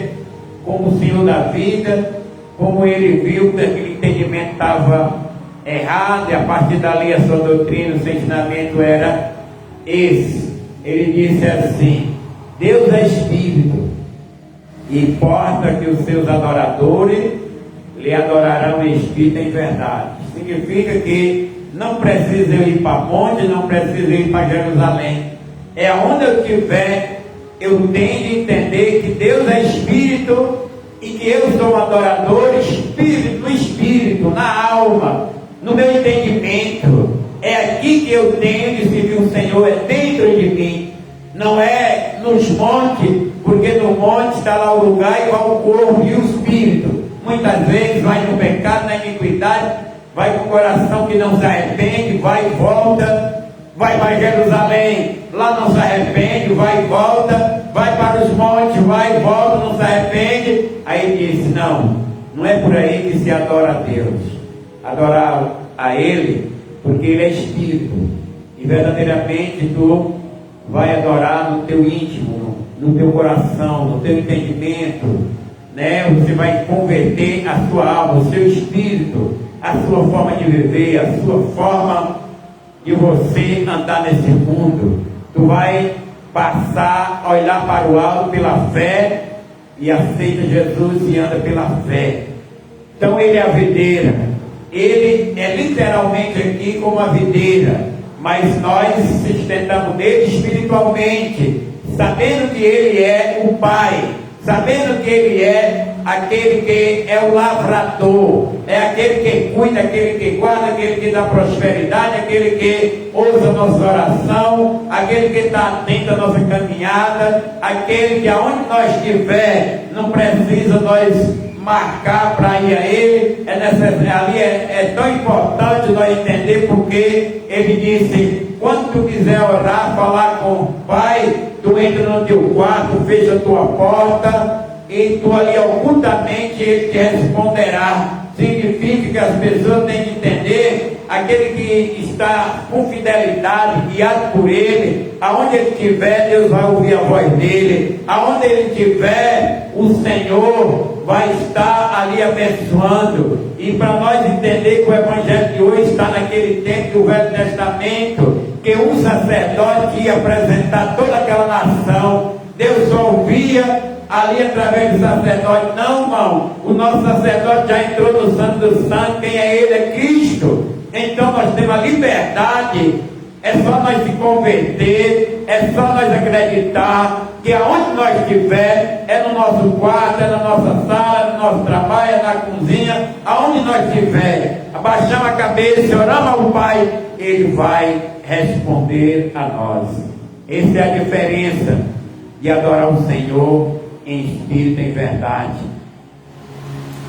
como o Senhor da vida, como ele viu que aquele entendimento estava errado, e a partir dali a sua doutrina, o seu ensinamento era esse. Ele disse assim: Deus é Espírito, e importa que os seus adoradores lhe adorarão em Espírito e em verdade. Significa que não precisa eu ir para monte, não precisa ir para Jerusalém. É onde eu estiver, eu tenho de entender que Deus é Espírito e que eu sou um adorador Espírito, no Espírito, na alma, no meu entendimento. É aqui que eu tenho de servir o Senhor, é dentro de mim, não é nos montes, porque no monte está lá o lugar igual o corpo e o espírito. Muitas vezes vai no pecado, na iniquidade, vai com o coração que não se arrepende, vai e volta, vai para Jerusalém, lá não se arrepende, vai e volta, vai para os montes, vai e volta, não se arrepende. Aí ele disse: não é por aí que se adora a Deus. Adorar a Ele, porque Ele é Espírito, e verdadeiramente tu vai adorar no teu íntimo, no teu coração, no teu entendimento, né? Você vai converter a sua alma, o seu espírito, a sua forma de viver, a sua forma de você andar nesse mundo. Tu vai passar a olhar para o alto pela fé, e aceita Jesus e anda pela fé. Então Ele é a videira, Ele é literalmente aqui como a videira, mas nós sustentamos nele espiritualmente, sabendo que Ele é o Pai, sabendo que Ele é aquele que é o lavrador, é aquele que cuida, aquele que guarda, aquele que dá prosperidade, aquele que ouça a nossa oração, aquele que está atento à nossa caminhada, aquele que aonde nós estiver, não precisa nós marcar para ir a Ele, é necessário, ali é tão importante nós entender, porque Ele disse: quando tu quiser orar, falar com o Pai, tu entra no teu quarto, fecha a tua porta, e tu ali ocultamente Ele te responderá. Significa que as pessoas têm que entender, aquele que está com fidelidade, guiado por Ele, aonde ele estiver, Deus vai ouvir a voz dele, aonde ele estiver, o Senhor vai estar ali abençoando. E para nós entender que o Evangelho de hoje está naquele tempo do Velho Testamento, que um sacerdote ia apresentar toda aquela nação, Deus só ouvia ali através do sacerdote. Não, irmão, o nosso sacerdote já entrou no Santo dos Santos. Quem é Ele? É Cristo. Então nós temos a liberdade é só nós se converter, é só nós acreditar que aonde nós estiver, é no nosso quarto, é na nossa sala, é no nosso trabalho, é na cozinha, aonde nós estiver, abaixamos a cabeça e oramos ao Pai, Ele vai responder a nós. Essa é a diferença de adorar o Senhor em espírito e em verdade,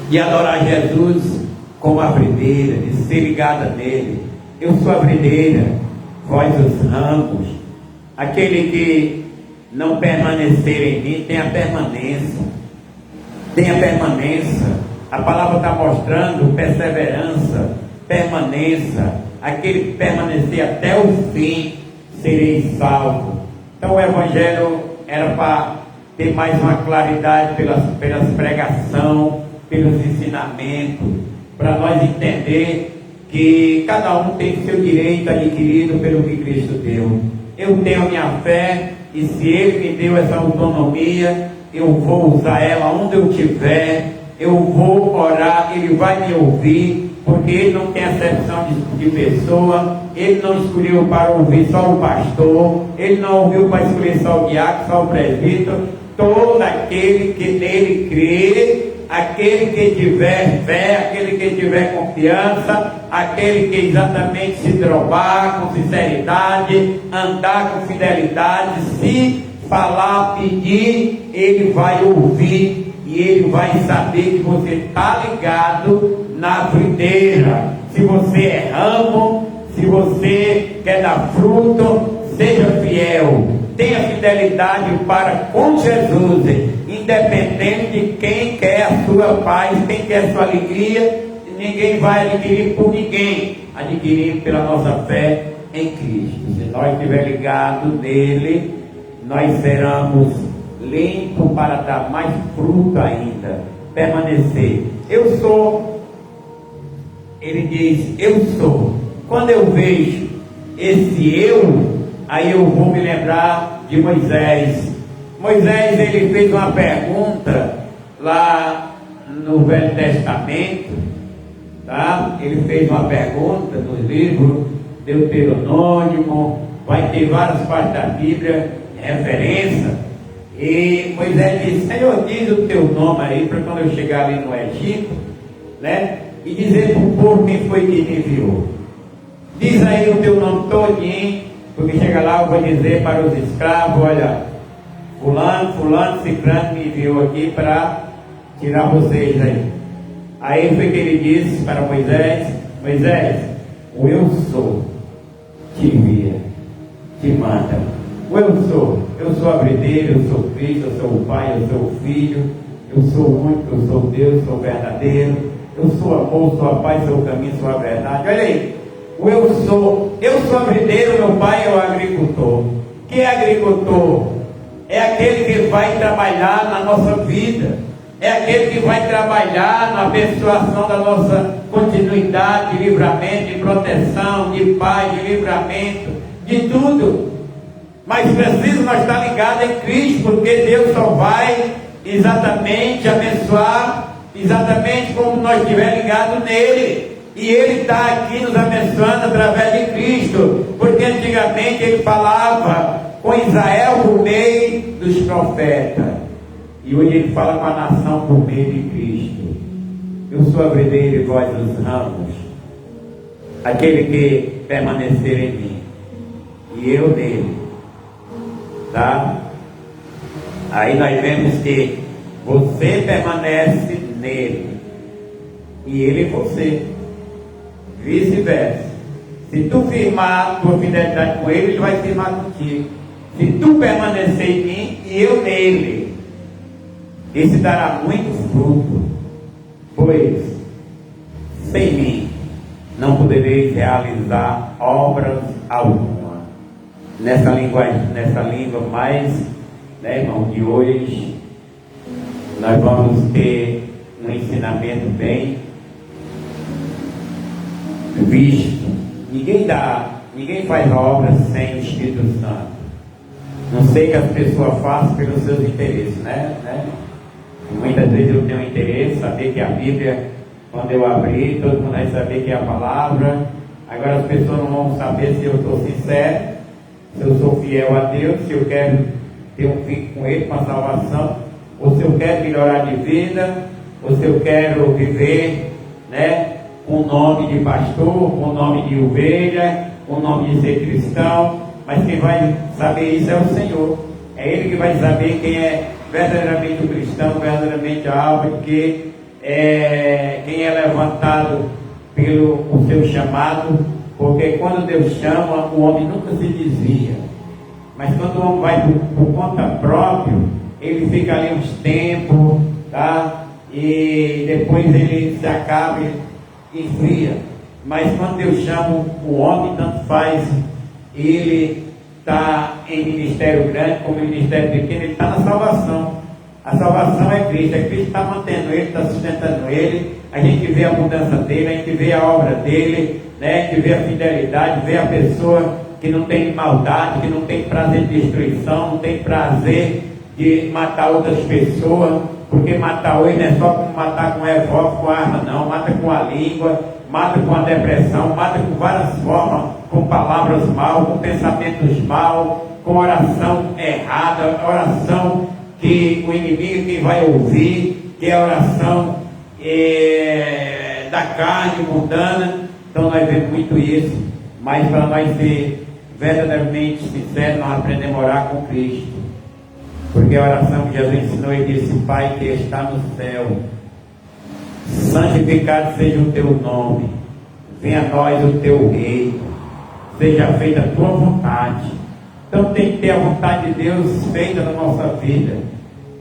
de adorar Jesus como a videira, de ser ligada nele. Eu sou a videira, vós os ramos. Aquele que não permanecer em mim tem a permanência. Tem a permanência. A palavra está mostrando perseverança, permanência. Aquele que permanecer até o fim, sereis salvo. Então o Evangelho era para ter mais uma claridade pelas pregação, pelos ensinamentos, para nós entender que cada um tem seu direito adquirido pelo que Cristo deu. Eu tenho minha fé, e se Ele me deu essa autonomia, eu vou usar ela onde eu estiver, eu vou orar, Ele vai me ouvir, porque Ele não tem acepção de pessoa, Ele não escolheu para ouvir só o pastor, Ele não ouviu para escolher só o diácono, só o presbítero. Todo aquele que nele crê, aquele que tiver fé, aquele que tiver confiança, aquele que exatamente se drogar com sinceridade, andar com fidelidade, se falar, pedir, ele vai ouvir e ele vai saber que você está ligado na videira. Se você é ramo, se você quer dar fruto, seja fiel. Tenha fidelidade para com Jesus, independente de quem quer a sua paz, quem quer a sua alegria. Ninguém vai adquirir por ninguém, adquirir pela nossa fé em Cristo. Se nós estivermos ligados nele, nós seremos limpos para dar mais fruto ainda, permanecer. Eu sou, ele diz, eu sou. Quando eu vejo esse eu, aí eu vou me lembrar de Moisés. Moisés, ele fez uma pergunta lá no Velho Testamento, tá? Ele fez uma pergunta no livro Deuteronômio, vai ter várias partes da Bíblia, referência, e Moisés disse, Senhor, diz o teu nome aí, para quando eu chegar ali no Egito, né? E dizer para o povo quem foi que me enviou. Diz aí o teu nome todinho, porque chega lá, eu vou dizer para os escravos, olha, fulano, ciclano me enviou aqui para tirar vocês aí. Aí foi que ele disse para Moisés, o eu sou, te envia, te manda. O eu sou a videira, eu sou Cristo, eu sou o Pai, eu sou o Filho, eu sou o único, eu sou Deus, sou o verdadeiro, eu sou amor, sou a paz, sou o caminho, sou a verdade. Olha aí. Eu sou a videira, meu pai é o agricultor. Que é agricultor? É aquele que vai trabalhar na nossa vida, é aquele que vai trabalhar na abençoação da nossa continuidade, de livramento, de proteção, de paz, de livramento, de tudo. Mas preciso nós estar ligados em Cristo, porque Deus só vai exatamente abençoar, exatamente como nós estivermos ligados nele. E Ele está aqui nos abençoando através de Cristo, porque antigamente Ele falava com Israel por meio dos profetas, e hoje Ele fala com a nação por meio de Cristo. Eu sou a videira e vós os ramos, aquele que permanecer em mim, e eu nele, tá? Aí nós vemos que você permanece nele, e ele em você. Vice-versa. Se tu firmar tua fidelidade com ele, ele vai firmar contigo. Se tu permanecer em mim e eu nele, esse dará muito fruto, pois sem mim não podereis realizar obras alguma. Nessa língua mais, né, irmão, de hoje, nós vamos ter um ensinamento bem visto. Ninguém faz obra sem o Espírito Santo. Não sei que as pessoas façam pelos seus interesses, né? Muitas vezes eu tenho interesse em saber que a Bíblia, quando eu abrir, todo mundo vai saber que é a palavra, Agora as pessoas não vão saber se eu estou sincero, se eu sou fiel a Deus, se eu quero ter um filho com Ele, com a salvação, ou se eu quero melhorar de vida, ou se eu quero viver, né, com o nome de pastor, com o nome de ovelha, com o nome de ser cristão. Mas quem vai saber isso é o Senhor. É Ele que vai saber quem é verdadeiramente o cristão, verdadeiramente a alma, porque quem é levantado pelo o seu chamado, porque quando Deus chama, o homem nunca se desvia. Mas quando o homem vai por conta própria, ele fica ali uns tempos, tá? E depois ele se acaba e esfria. Mas quando Deus chama o homem, tanto faz ele está em ministério grande como em ministério pequeno, ele está na salvação. A salvação é Cristo que está mantendo ele, está sustentando ele. A gente vê a mudança dele, a gente vê a obra dele, né? A gente vê a fidelidade, vê a pessoa que não tem maldade, que não tem prazer de destruição, não tem prazer de matar outras pessoas, porque matar hoje não é só como matar com revólver, com arma, não. Mata com a língua, mata com a depressão, mata com várias formas, com palavras mal, com pensamentos mal, com oração errada, oração que o inimigo que vai ouvir, que é a oração da carne mundana. Então nós vemos muito isso, mas para nós ser verdadeiramente sinceros, nós aprendemos a orar com Cristo, porque a oração que Jesus ensinou, ele disse: Pai que está no céu, santificado seja o teu nome, venha a nós o teu reino, seja feita a tua vontade. Então tem que ter a vontade de Deus feita na nossa vida,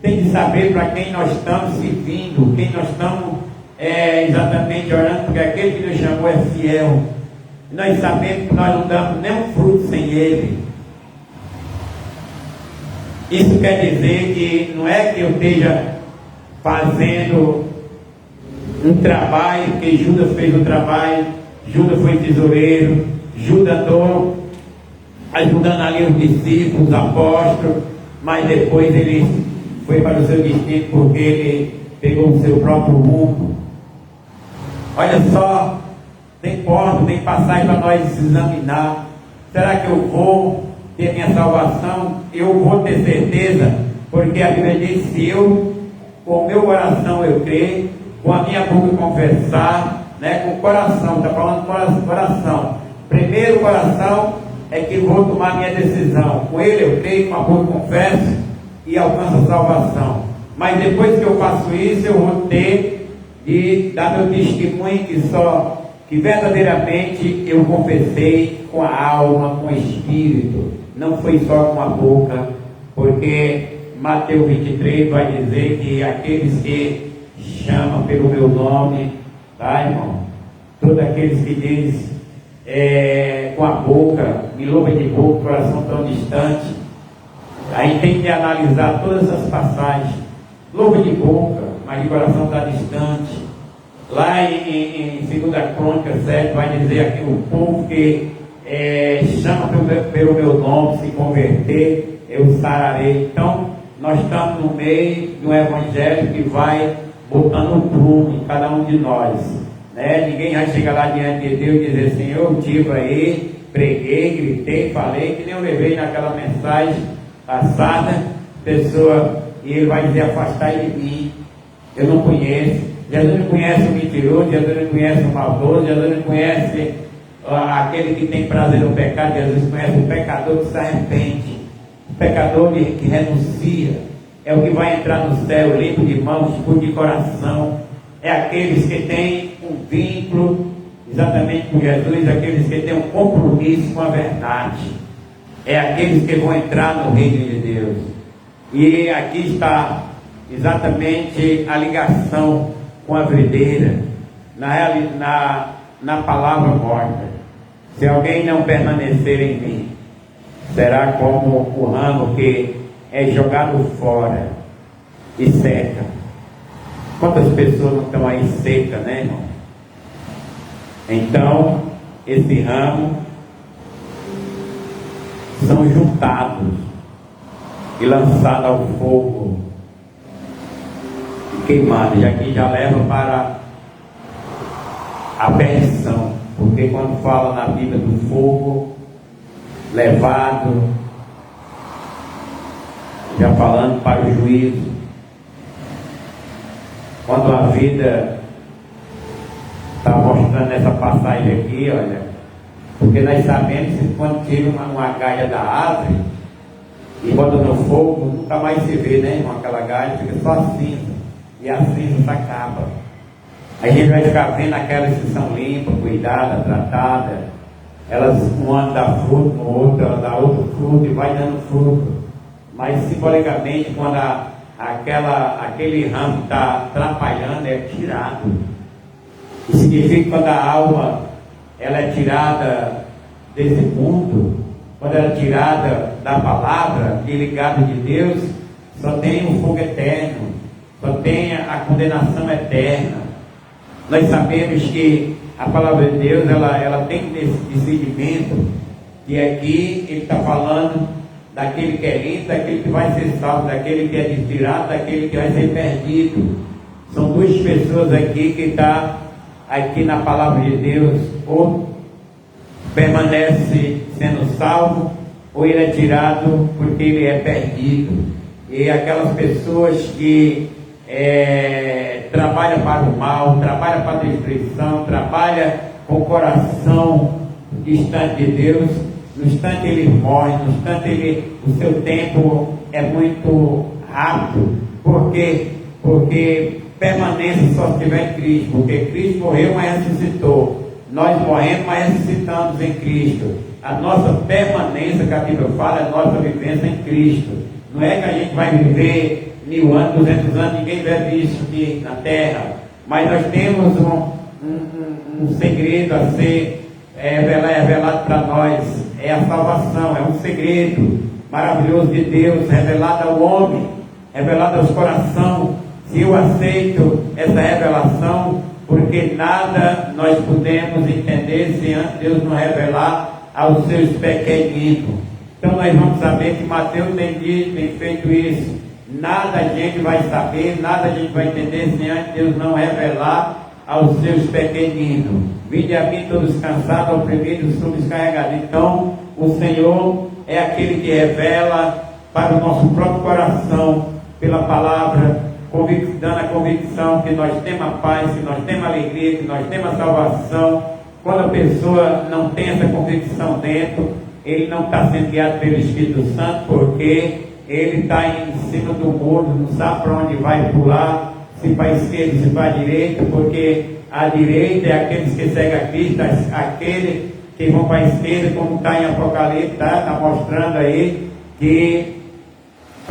tem que saber para quem nós estamos servindo, quem nós estamos exatamente orando, porque aquele que nos chamou é fiel. Nós sabemos que nós não damos nenhum fruto sem Ele. Isso quer dizer que não é que eu esteja fazendo um trabalho, que Judas fez o trabalho, Judas foi tesoureiro, Judas andou ajudando ali os discípulos, os apóstolos, mas depois ele foi para o seu destino porque ele pegou o seu próprio rumo. Olha só, tem porta, tem passagem para nós examinar. Será que eu vou ter minha salvação? Eu vou ter certeza, porque a Bíblia diz: se eu, com o meu coração eu crer, com a minha boca confessar, né, com o coração, está falando coração. Primeiro o coração é que vou tomar minha decisão. Com ele eu creio, com a boca confesso e alcanço a salvação. Mas depois que eu faço isso, eu vou ter de dar meu testemunho que verdadeiramente eu confessei com a alma, com o espírito, não foi só com a boca, porque Mateus 23 vai dizer que aqueles que chamam pelo meu nome, tá, irmão? Todos aqueles que dizem com a boca, me louva de boca, coração tão distante. Aí tem que analisar todas essas passagens. Louva de boca, mas de coração está distante. Lá em 2 Crônicas 7 vai dizer aqui: o povo que chama pelo meu nome, se converter, eu sararei. Então nós estamos no meio de um evangelho que vai botando um prumo em cada um de nós, né? Ninguém vai chegar lá diante de Deus e dizer: Senhor, eu estive aí, preguei, gritei, falei, que nem eu levei naquela mensagem passada, pessoa, e ele vai dizer: afastai de mim, eu não conheço. Jesus não conhece o mentiroso, Jesus não conhece o maldoso, Jesus não conhece aquele que tem prazer no pecado. Jesus conhece o pecador que se arrepende, o pecador que renuncia. É o que vai entrar no céu limpo de mãos, puro de coração. É aqueles que têm um vínculo exatamente com Jesus, aqueles que têm um compromisso com a verdade. É aqueles que vão entrar no reino de Deus. E aqui está exatamente a ligação com a videira, na palavra morta. Se alguém não permanecer em mim, será como o ramo que é jogado fora e seca. Quantas pessoas não estão aí secas, né, irmão? Então, esse ramo são juntados e lançados ao fogo e queimados, e aqui já leva para a perdição. Porque quando fala na Bíblia do fogo levado, já falando para o juízo, quando a vida está mostrando essa passagem aqui, olha, porque nós sabemos que quando tira uma galha da árvore e bota no fogo, nunca mais se vê, né, irmão? Aquela galha fica só cinza, e a cinza se acaba. A gente vai ficar vendo aquelas que são limpas, cuidadas, tratadas, elas um ano dá fruto, no outro ela dá outro fruto e vai dando fruto. Mas simbolicamente, quando aquele ramo está atrapalhando, é tirado. Isso significa que quando a alma ela é tirada desse mundo, quando ela é tirada da palavra e ligada de Deus, só tem o fogo eterno, só tem a condenação eterna. Nós sabemos que a palavra de Deus ela tem esse discernimento, e aqui ele está falando daquele que é limpo, daquele que vai ser salvo, daquele que é destirado, daquele que vai ser perdido. São duas pessoas aqui que estão aqui na palavra de Deus, ou permanece sendo salvo, ou ele é tirado porque ele é perdido. E aquelas pessoas que trabalham para o mal, trabalham para a destruição, trabalham com o coração distante de Deus, no instante ele morre, no instante o seu tempo é muito rápido. Por quê? Porque permanece só se estiver em Cristo, porque Cristo morreu, mas ressuscitou. Nós morremos, mas ressuscitamos em Cristo. A nossa permanência, que a Bíblia fala, é a nossa vivência em Cristo. Não é que a gente vai viver 1000 anos, 200 anos, ninguém vive isso aqui na terra. Mas nós temos um segredo a ser revelado para nós. É a salvação, é um segredo maravilhoso de Deus, revelado ao homem, revelado aos corações. Se eu aceito essa revelação, porque nada nós podemos entender se antes Deus não revelar aos seus pequeninos. Então nós vamos saber que Mateus tem dito, tem feito isso. Nada a gente vai saber, nada a gente vai entender se antes Deus não revelar aos seus pequeninos. Vinde a mim todos cansados, oprimidos, sobrecarregados. Então o Senhor é aquele que revela para o nosso próprio coração, pela palavra, dando a convicção que nós temos a paz, que nós temos a alegria, que nós temos a salvação. Quando a pessoa não tem essa convicção dentro, ele não está sendo guiado pelo Espírito Santo, porque ele está em cima do muro, não sabe para onde vai pular, se para a esquerda, se para a direita, porque a direita é aqueles que seguem a Cristo, aqueles que vão para a esquerda, como está em Apocalipse, está mostrando aí que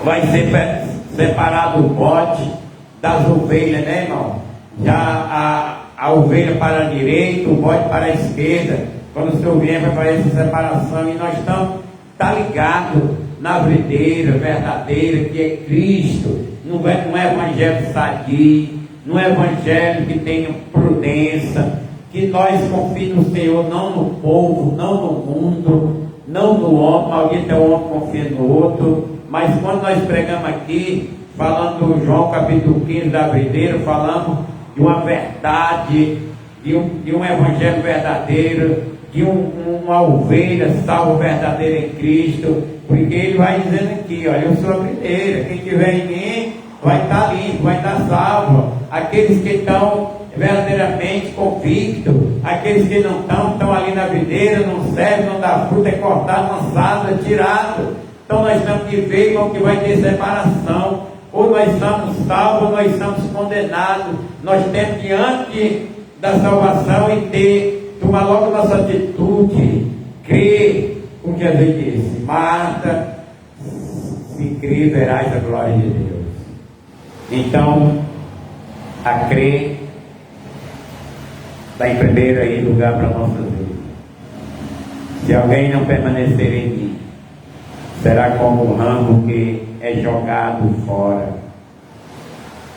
vai ser separado o bote das ovelhas, né, irmão? Já a ovelha para a direita, o bote para a esquerda. Quando o Senhor vier, vai fazer essa separação, e nós estamos ligados na videira verdadeira, que é Cristo. Não é evangelho sadio, não é evangelho que tenha prudência, que nós confiemos no Senhor, não no povo, não no mundo, não no homem. Maldito é o homem que confia no outro. Mas quando nós pregamos aqui, falando do João capítulo 15 da videira, falamos de uma verdade, de um evangelho verdadeiro, de uma ovelha salva verdadeira em Cristo, porque ele vai dizendo aqui, olha, eu sou a videira, quem estiver em mim vai estar limpo, vai estar salvo. Aqueles que estão verdadeiramente convictos, aqueles que não estão ali na videira, não servem, não dá fruta, é cortado, lançado, é tirado. Então nós temos que ver como que vai ter separação. Ou nós estamos salvos, ou nós estamos condenados. Nós temos diante da salvação e tomar logo nossa atitude, crer, como Jesus disse, Marta, se crer, verás a glória de Deus. Então, a crer está em primeiro aí lugar para a nossa vida. Se alguém não permanecer em mim, será como um ramo que é jogado fora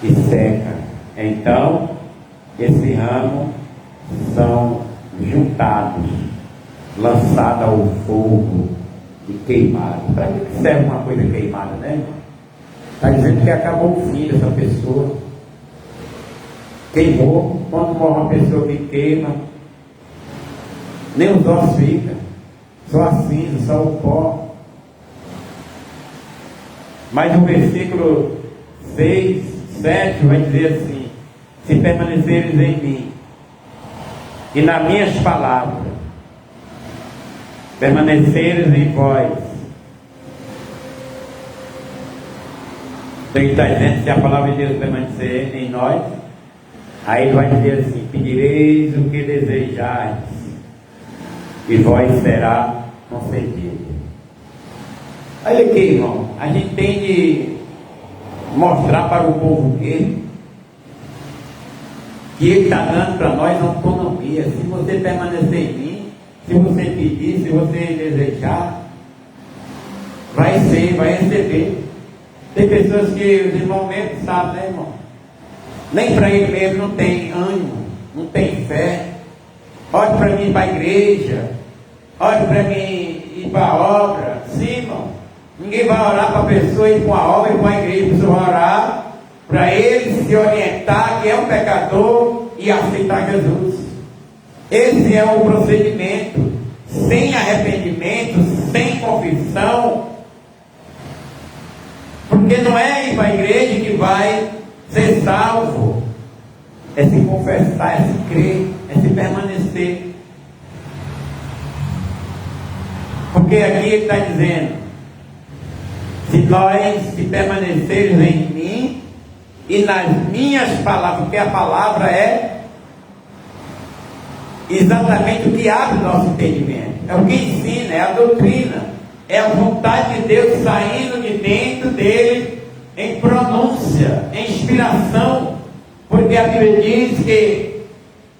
e seca. Então, esse ramo são juntados, lançados ao fogo e queimados. Para que serve uma coisa queimada, né? Está dizendo que acabou o fim dessa pessoa. Queimou. Quando morre uma pessoa que queima, nem os ossos ficam, só a cinza, só o pó. Mas o versículo 6, 7 vai dizer assim: se permaneceres em mim e nas minhas palavras, permaneceres em vós. Então ele está dizendo, se a palavra de Deus permanecer em nós, aí ele vai dizer assim: pedireis o que desejais, e vós será concedido. Olha aqui, irmão, a gente tem de mostrar para o povo que ele está dando para nós uma autonomia. Se você permanecer em mim, se você pedir, se você desejar, vai ser, vai receber. Tem pessoas que os irmãos mesmo sabem, né, irmão? Nem para ele mesmo não tem ânimo, não tem fé. Olhe para mim ir para a igreja, olhe para mim ir para a obra. Sim, irmão. Ninguém vai orar para a pessoa ir para a obra e para a igreja. A pessoa vai orar para ele se orientar que é um pecador e aceitar Jesus. Esse é o procedimento. Sem arrependimento, sem confissão. Porque não é ir para a igreja que vai ser salvo. É se confessar, é se crer, é se permanecer. Porque aqui ele está dizendo: se nós se permanecermos em mim e nas minhas palavras, porque a palavra é exatamente o que abre o nosso entendimento, é o que ensina, é a doutrina, é a vontade de Deus saindo de dentro dele em pronúncia, em inspiração, porque a Bíblia diz que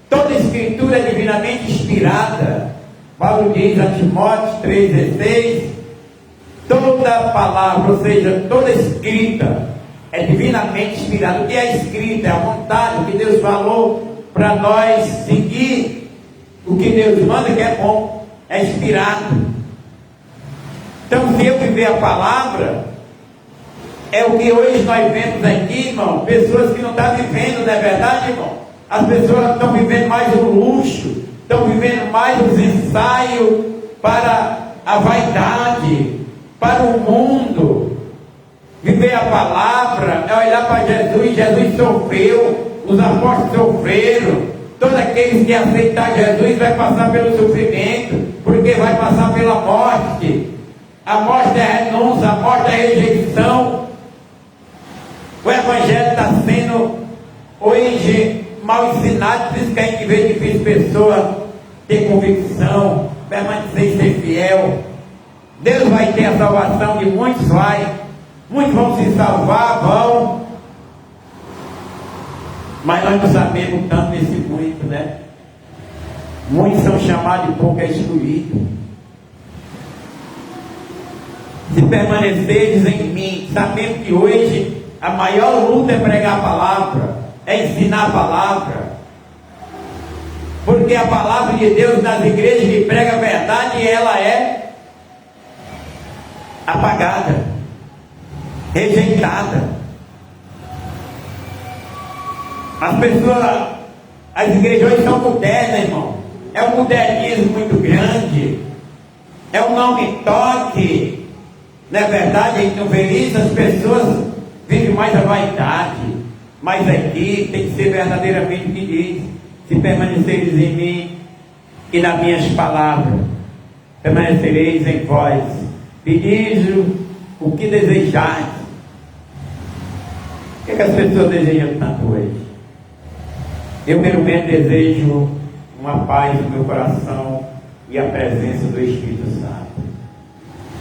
toda escritura é divinamente inspirada. Paulo diz a Timóteo 3,16: toda palavra, ou seja, toda escrita é divinamente inspirada. O que é escrita? É a vontade, o que Deus falou para nós seguir. O que Deus manda, que é bom, é inspirado. Então, se eu viver a palavra, é o que hoje nós vemos aqui, irmão, pessoas que não estão vivendo, não é verdade, irmão? As pessoas estão vivendo mais o luxo, estão vivendo mais os ensaios para a vaidade, para o mundo. Viver a palavra é olhar para Jesus. Jesus sofreu, os apóstolos sofreram. Todos aqueles que aceitar Jesus vai passar pelo sofrimento, porque vai passar pela morte. A morte é a renúncia, a morte é a rejeição. O Evangelho está sendo hoje mal ensinado, por isso que a gente vê difícil pessoa ter convicção, permanecer e ser fiel. Deus vai ter a salvação de muitos, vai. Muitos vão se salvar, vão. Mas nós não sabemos tanto desse muito, né? Muitos são chamados e pouco é excluído. Se permaneceres em mim, sabendo que hoje a maior luta é pregar a palavra, é ensinar a palavra. Porque a palavra de Deus nas igrejas que prega a verdade, ela é apagada, rejeitada. As pessoas, as igrejas hoje são modernas, irmão. É um modernismo muito grande. É um não me toque. Não é verdade? A gente não vê isso. As pessoas vivem mais a vaidade. Mas aqui tem que ser verdadeiramente o que diz: se permaneceres em mim e nas minhas palavras, permanecereis em vós. Pedis o que desejais. O que as pessoas desejam tanto hoje? Eu, pelo menos, desejo uma paz no meu coração e a presença do Espírito Santo.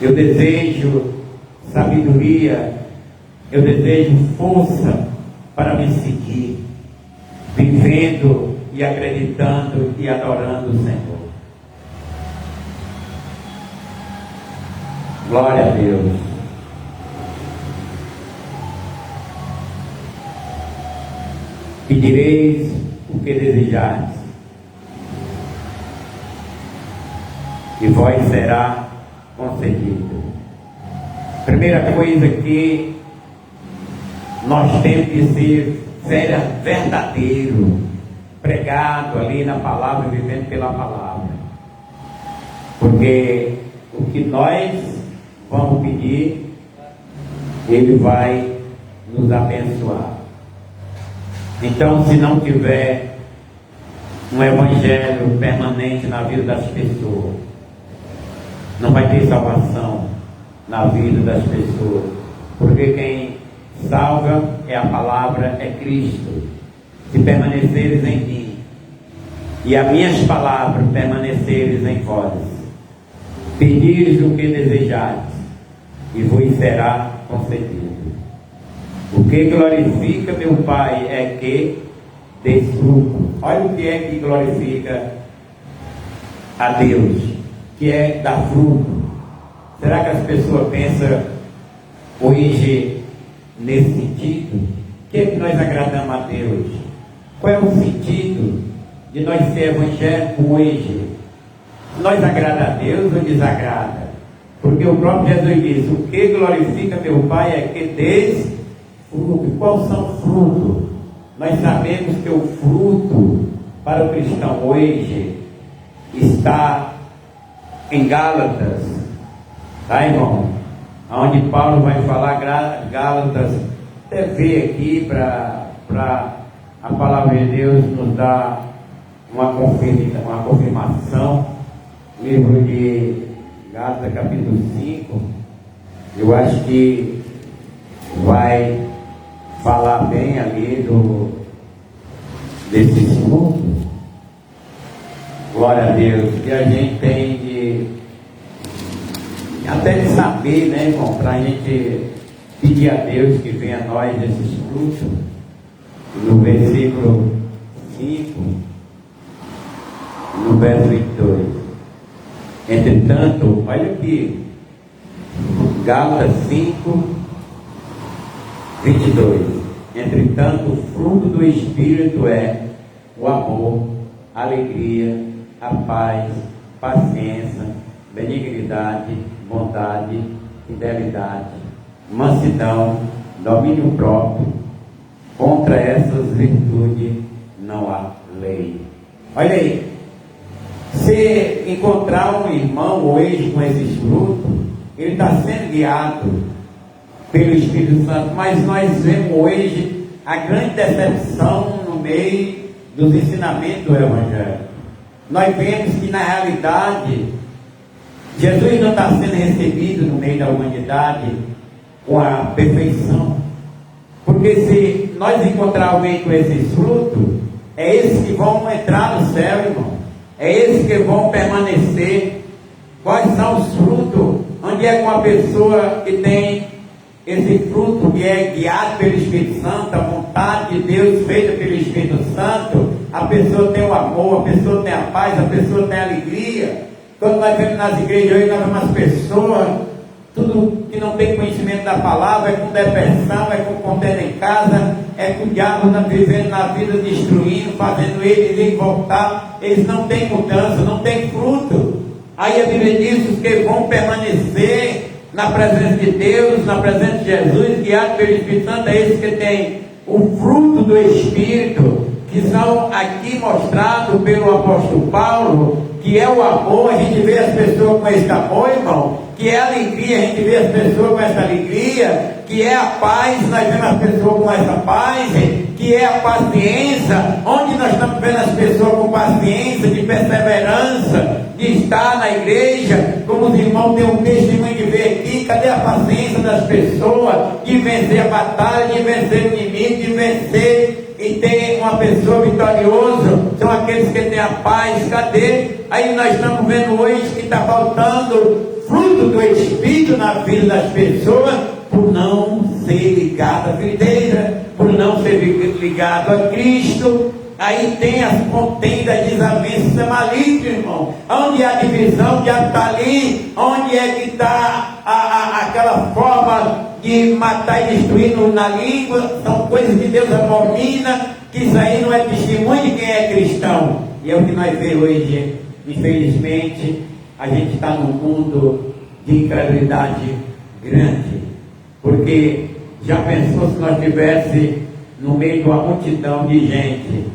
Eu desejo sabedoria, eu desejo força para me seguir, vivendo e acreditando e adorando o Senhor. Glória a Deus. Pedireis o que desejais, e vós será concedido. Primeira coisa que nós temos que ser verdadeiro, pregado ali na palavra, vivendo pela palavra. Porque o que nós vamos pedir, Ele vai nos abençoar. Então, se não tiver um evangelho permanente na vida das pessoas, não vai ter salvação na vida das pessoas, porque quem salva é a palavra, é Cristo. Se permaneceres em mim e as minhas palavras permaneceres em vós, pedires o que desejares e vos será concedido. O que glorifica meu Pai é que desfruto. Olha o que é que glorifica a Deus, que é dar fruto. Será que as pessoas pensam hoje nesse sentido? O que é que nós agradamos a Deus? Qual é o sentido de nós ser evangélicos hoje? Nós agrada a Deus ou desagrada? Porque o próprio Jesus disse: o que glorifica meu Pai é que desfruto. Quais são os frutos? Nós sabemos que o fruto para o cristão hoje está em Gálatas, tá, irmão? Onde Paulo vai falar, Gálatas, até ver aqui para a palavra de Deus nos dar uma confirmação. Livro de Gálatas, capítulo 5, eu acho que vai falar bem ali desses frutos. Glória a Deus. E a gente tem até de saber, né, irmão, para a gente pedir a Deus que venha a nós esses frutos. No versículo 5, no verso 22. Entretanto, olha aqui, Gálatas 5, 22. Entretanto, o fruto do Espírito é o amor, a alegria, a paz, paciência, benignidade, bondade, fidelidade, mansidão, domínio próprio. Contra essas virtudes não há lei. Olha aí, se encontrar um irmão hoje com esses frutos, ele está sendo guiado pelo Espírito Santo, mas nós vemos hoje a grande decepção no meio dos ensinamentos do Evangelho. Nós vemos que na realidade Jesus não está sendo recebido no meio da humanidade com a perfeição, porque se nós encontrar alguém com esses frutos, é esses que vão entrar no céu, irmão, é esses que vão permanecer. Quais são os frutos? Onde é com a pessoa que tem esse fruto, que é guiado pelo Espírito Santo, a vontade de Deus feita pelo Espírito Santo, a pessoa tem o amor, a pessoa tem a paz, a pessoa tem a alegria. Quando nós vemos nas igrejas hoje, nós vemos as pessoas, tudo que não tem conhecimento da palavra, é com depressão, é com contenda em casa, é com o diabo vivendo na vida, destruindo, fazendo eles ir voltar. Eles não têm mudança, não têm fruto. Aí a Bíblia diz: os que vão permanecer na presença de Deus, na presença de Jesus, guiado pelo Espírito Santo, é esses que têm o fruto do Espírito, que são aqui mostrados pelo apóstolo Paulo, que é o amor. A gente vê as pessoas com esse amor, irmão, que é a alegria, a gente vê as pessoas com essa alegria, que é a paz, nós vemos as pessoas com essa paz, que é a paciência, onde nós estamos vendo as pessoas com paciência, de perseverança, de estar na igreja, como os irmãos têm um testemunho de ver aqui. Cadê a paciência das pessoas, de vencer a batalha, de vencer o inimigo, de vencer e ter uma pessoa vitoriosa? São aqueles que têm a paz. Cadê? Aí nós estamos vendo hoje que está faltando fruto do Espírito na vida das pessoas, por não ser ligado à videira, por não ser ligado a Cristo. Aí tem as contendas, desavenças malignas, irmão. Onde há divisão, já está ali. Onde é que está aquela forma de matar e destruir na língua? São coisas que Deus abomina, que isso aí não é testemunho de quem é cristão. E é o que nós vemos hoje. Infelizmente, a gente está num mundo de incredulidade grande. Porque já pensou se nós estivéssemos no meio de uma multidão de gente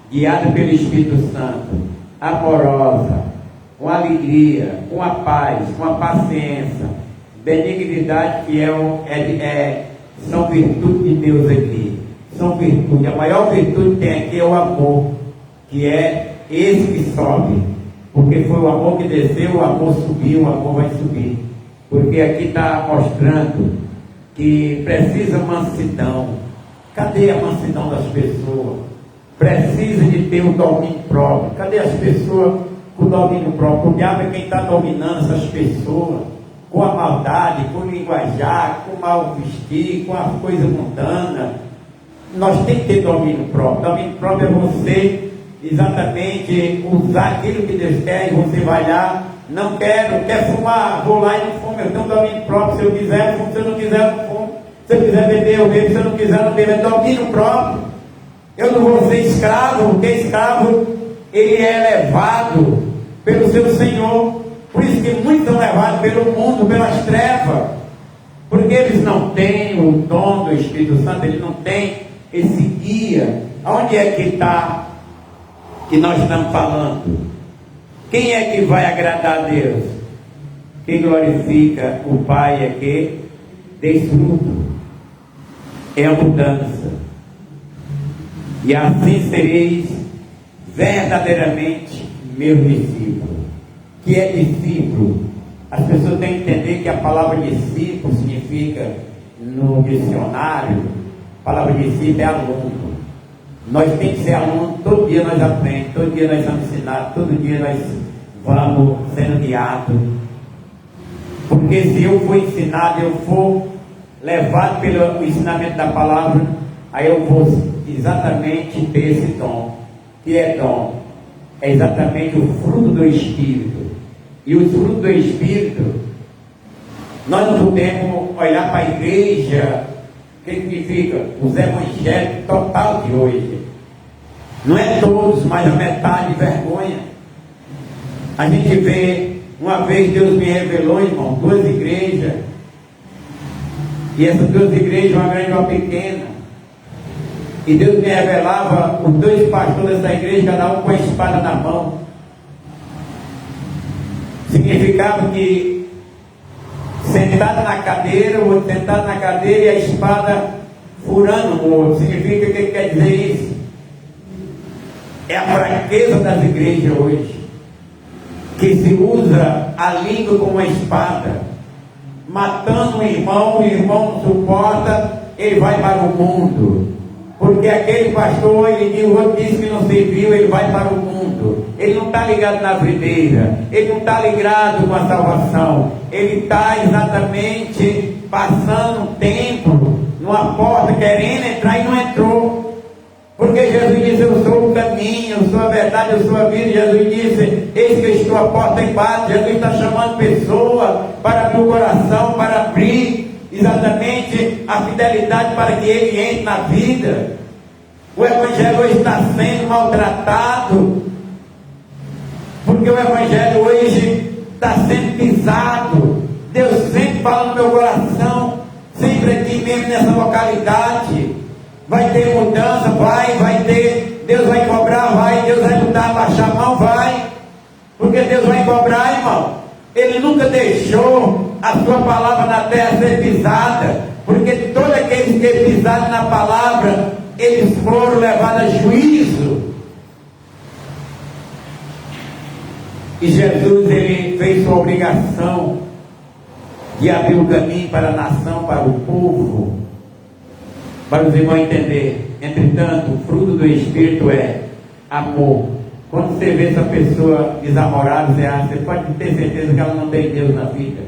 guiada pelo Espírito Santo, amorosa, com alegria, com a paz, com a paciência, benignidade, que são virtudes de Deus aqui. São virtudes. A maior virtude que tem aqui é o amor, que é esse que sobe. Porque foi o amor que desceu, o amor subiu, o amor vai subir. Porque aqui está mostrando que precisa mansidão. Cadê a mansidão das pessoas? Precisa de ter o domínio próprio. Cadê as pessoas com o domínio próprio? O diabo é quem está dominando essas pessoas, com a maldade, com o linguajar, com o mal vestir, com as coisas mundanas. Nós temos que ter domínio próprio. Domínio próprio é você exatamente usar aquilo que Deus quer, e você vai lá, não quer fumar, vou lá e não fumo. Eu tenho domínio próprio. Se eu quiser, eu fumo. Se eu não quiser, eu não fumo. Se eu quiser beber, eu bebo. Se eu não quiser, eu não bebo. É domínio próprio. Eu não vou ser escravo, porque escravo, ele é levado pelo seu Senhor. Por isso que muitos são levados pelo mundo, pelas trevas, porque eles não têm o dom do Espírito Santo, eles não têm esse guia. Onde é que está que nós estamos falando? Quem é que vai agradar a Deus? Quem glorifica o Pai é que desfruta, é a mudança. E assim sereis verdadeiramente meus discípulos. Que é discípulo? As pessoas têm que entender que a palavra discípulo significa, no dicionário, a palavra discípulo é aluno. Nós temos que ser aluno, todo dia nós aprendemos, todo dia nós somos ensinados, todo dia nós vamos sendo guiados. Porque se eu for ensinado, eu for levado pelo ensinamento da palavra, aí eu vou exatamente ter esse dom. Que é dom? É exatamente o fruto do Espírito. E os frutos do Espírito, nós não podemos olhar para a igreja, o que significa? Os evangélicos total de hoje. Não é todos, mas a metade, vergonha. A gente vê, uma vez Deus me revelou, irmão, 2 igrejas. E essas 2 igrejas, uma grande e uma pequena. E Deus me revelava os 2 pastores dessa igreja, cada um com a espada na mão. Significava que sentado na cadeira, o outro sentado na cadeira e a espada furando o outro. Significa, o que quer dizer isso? É a fraqueza das igrejas hoje, que se usa a língua como uma espada, matando o irmão não suporta, ele vai para o mundo. Porque aquele pastor, o outro disse que não serviu, ele vai para o mundo. Ele não está ligado na videira, ele não está ligado com a salvação. Ele está exatamente passando um tempo numa porta, querendo entrar e não entrou. Porque Jesus disse, eu sou o caminho, eu sou a verdade, eu sou a vida. Jesus disse, eis que eu estou à porta e bato. Jesus está chamando pessoas para abrir o coração, para abrir exatamente a fidelidade para que ele entre na vida. O Evangelho hoje está sendo maltratado, porque o Evangelho hoje está sendo pisado. Deus sempre fala no meu coração, sempre aqui mesmo nessa localidade. Vai ter mudança, vai ter, Deus vai cobrar, vai, Deus vai mudar, baixar a mão, vai, porque Deus vai cobrar, irmão. Ele nunca deixou a sua palavra na terra ser pisada, porque todos aqueles que pisaram na palavra, eles foram levados a juízo. E Jesus, ele fez sua obrigação de abrir o caminho para a nação, para o povo, para os irmãos entender. Entretanto, o fruto do Espírito é amor. Quando você vê essa pessoa desamorada, você pode ter certeza que ela não tem Deus na vida.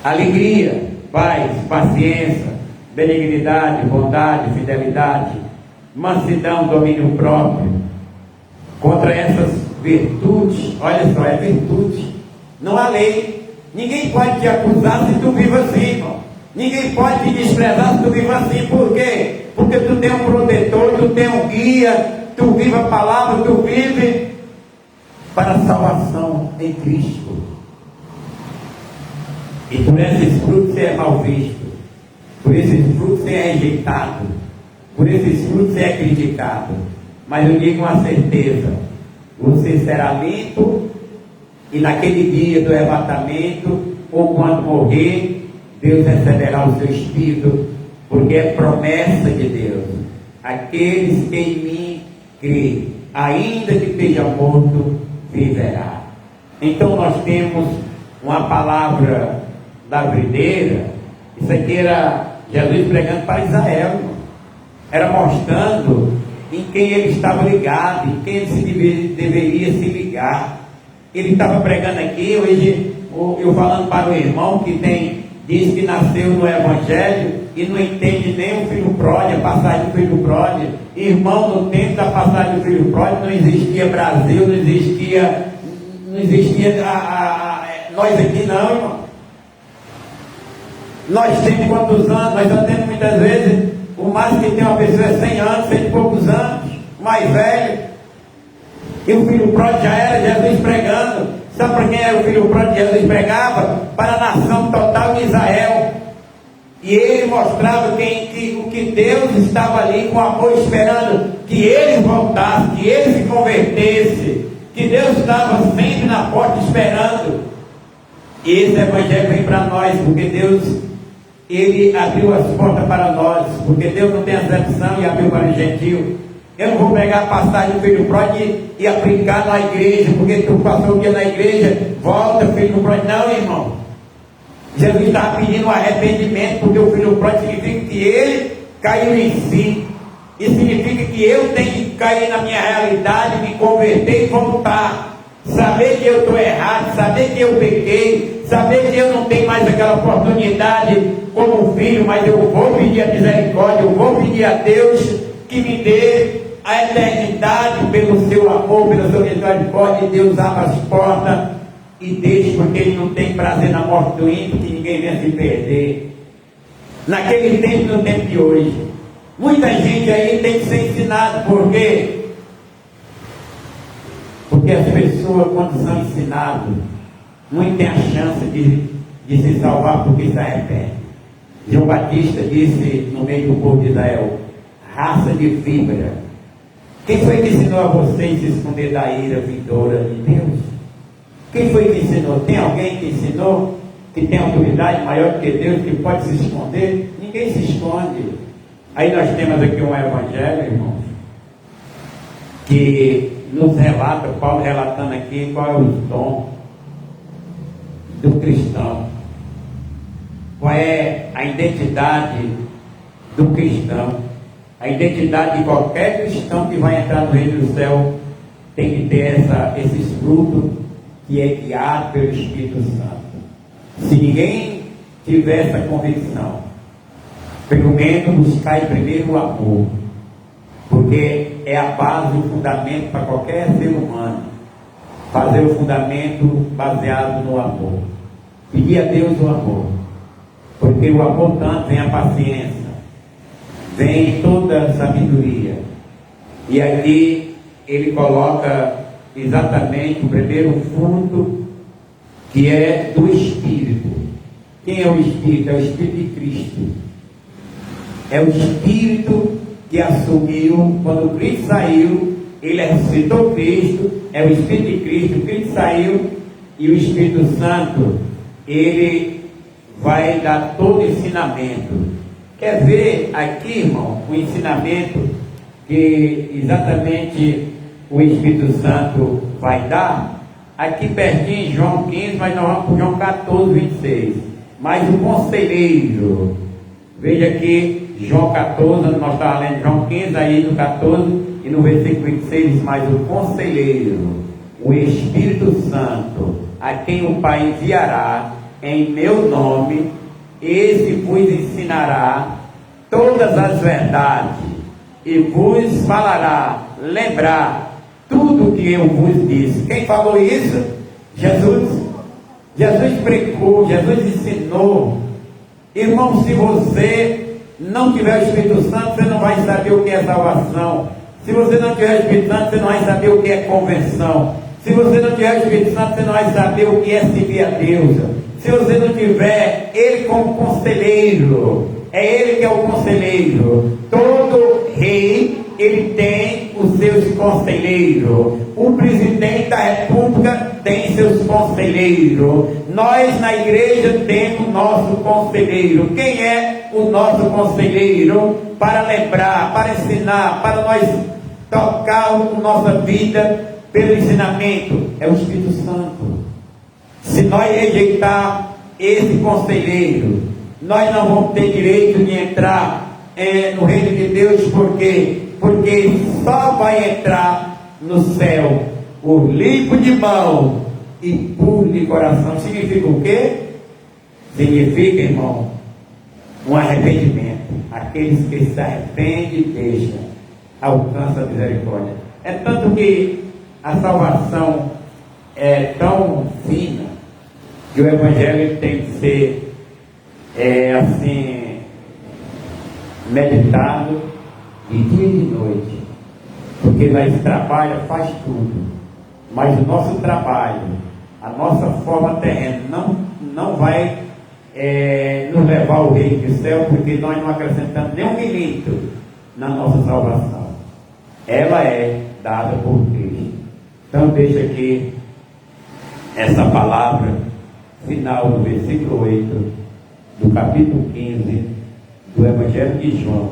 Alegria, paz, paciência, benignidade, bondade, fidelidade, mansidão, domínio próprio. Contra essas virtudes, olha só, é virtude, não há lei. Ninguém pode te acusar se tu vive assim, irmão. Ninguém pode te desprezar se tu vive assim. Por quê? Porque tu tem um protetor, tu tem um guia, tu vive a palavra, tu vive para a salvação em Cristo. E por esses frutos você é mal visto, por esses frutos você é rejeitado, por esses frutos você é criticado. Mas eu digo uma certeza: você será limpo e naquele dia do arrebatamento, ou quando morrer, Deus receberá o seu Espírito, porque é promessa de Deus. Aqueles que em mim crê, ainda que esteja morto, viverá. Então nós temos uma palavra da videira. Isso aqui era Jesus pregando para Israel, era mostrando em quem ele estava ligado, em quem ele deveria se ligar. Ele estava pregando aqui, hoje eu falando para o irmão que diz que nasceu no Evangelho e não entende nem o filho pródigo, a passagem do filho pródigo. Irmão, no tempo da passagem do filho pródigo não existia Brasil, não existia nós aqui não, irmão. Nós temos quantos anos? Nós já temos muitas vezes, o mais que tem uma pessoa é 100 anos, 100 e poucos anos, mais velho. E o filho pródigo já era Jesus pregando. Sabe para quem era o filho pródigo que Jesus pregava? Para a nação total de Israel. E ele mostrava o que Deus estava ali com amor, esperando que eles voltassem, que eles se convertessem, que Deus estava sempre na porta esperando. E esse evangelho vem para nós, porque Deus, ele abriu as portas para nós, porque Deus não tem acepção e abriu para o gentil. Eu não vou pegar a passagem do filho pródigo e aplicar na igreja, porque tu passou o dia na igreja, volta filho pródigo. Não, irmão. Jesus estava pedindo um arrependimento, porque o filho pródigo significa que ele caiu em si. E significa que eu tenho que cair na minha realidade, me converter e voltar. Saber que eu estou errado, saber que eu pequei, saber que eu não tenho mais aquela oportunidade como filho, mas eu vou pedir a misericórdia, eu vou pedir a Deus que me dê a eternidade pelo seu amor, pela sua misericórdia. E Deus abre as portas e deixa, porque Ele não tem prazer na morte do ímpio, que ninguém venha se perder. Naquele tempo e no tempo de hoje, muita gente aí tem que ser ensinada. Por quê? Porque as pessoas, quando são ensinadas, não têm a chance de se salvar, porque se arrependem. João Batista disse no meio do povo de Israel: raça de víbora, quem foi que ensinou a vocês se esconder da ira vindoura de Deus? Quem foi que ensinou? Tem alguém que ensinou, que tem autoridade maior do que Deus, que pode se esconder? Ninguém se esconde. Aí nós temos aqui um evangelho, irmãos, que nos relata, Paulo relatando aqui qual é o dom do cristão, qual é a identidade do cristão. A identidade de qualquer cristão que vai entrar no reino do céu tem que ter esses frutos, que é guiado pelo Espírito Santo. Se ninguém tiver essa convicção, pelo menos buscar primeiro o amor, porque é a base, o fundamento para qualquer ser humano. Fazer o fundamento baseado no amor. Pedir a Deus o amor, porque o amor tanto vem a paciência, vem toda a sabedoria. E aqui ele coloca exatamente o primeiro fruto, que é do Espírito. Quem é o Espírito? É o Espírito de Cristo. É o Espírito que assumiu, quando Cristo saiu, ele ressuscitou Cristo, é o Espírito de Cristo. Cristo saiu e o Espírito Santo, ele vai dar todo o ensinamento. Quer ver aqui, irmão, o ensinamento que exatamente o Espírito Santo vai dar? Aqui pertinho em João 15, mas nós vamos para João 14, 26. Mas o conselheiro, veja aqui, João 14, nós estávamos lendo João 15, aí no 14 e no versículo 26, mas o conselheiro, o Espírito Santo, a quem o Pai enviará em meu nome, esse vos ensinará todas as verdades e vos falará, lembrar tudo que eu vos disse. Quem falou isso? Jesus. Jesus pregou, Jesus ensinou. Irmão, se você não tiver o Espírito Santo, você não vai saber o que é salvação. Se você não tiver o Espírito Santo, você não vai saber o que é conversão. Se você não tiver o Espírito Santo, você não vai saber o que é servir a Deus. Se você não tiver Ele como conselheiro, é Ele que é o conselheiro. Todo rei, ele tem os seus conselheiros, o presidente da República tem seus conselheiros, nós na igreja temos nosso conselheiro. Quem é o nosso conselheiro para lembrar, para ensinar, para nós tocar a nossa vida pelo ensinamento? É o Espírito Santo. Se nós rejeitar esse conselheiro, nós não vamos ter direito de entrar no reino de Deus. Por quê? Porque só vai entrar no céu o limpo de mão e puro de coração. Significa o quê? Significa, irmão, um arrependimento. Aqueles que se arrependem e deixam, alcançam a misericórdia. É tanto que a salvação é tão fina que o evangelho tem que ser assim, meditado de dia e de noite, porque nós trabalha, faz tudo, mas o nosso trabalho, a nossa forma terrena não vai nos levar ao reino do céu, porque nós não acrescentamos nem um milímetro na nossa salvação. Ela é dada por Cristo. Então deixa aqui essa palavra final do versículo 8 do capítulo 15 do Evangelho de João,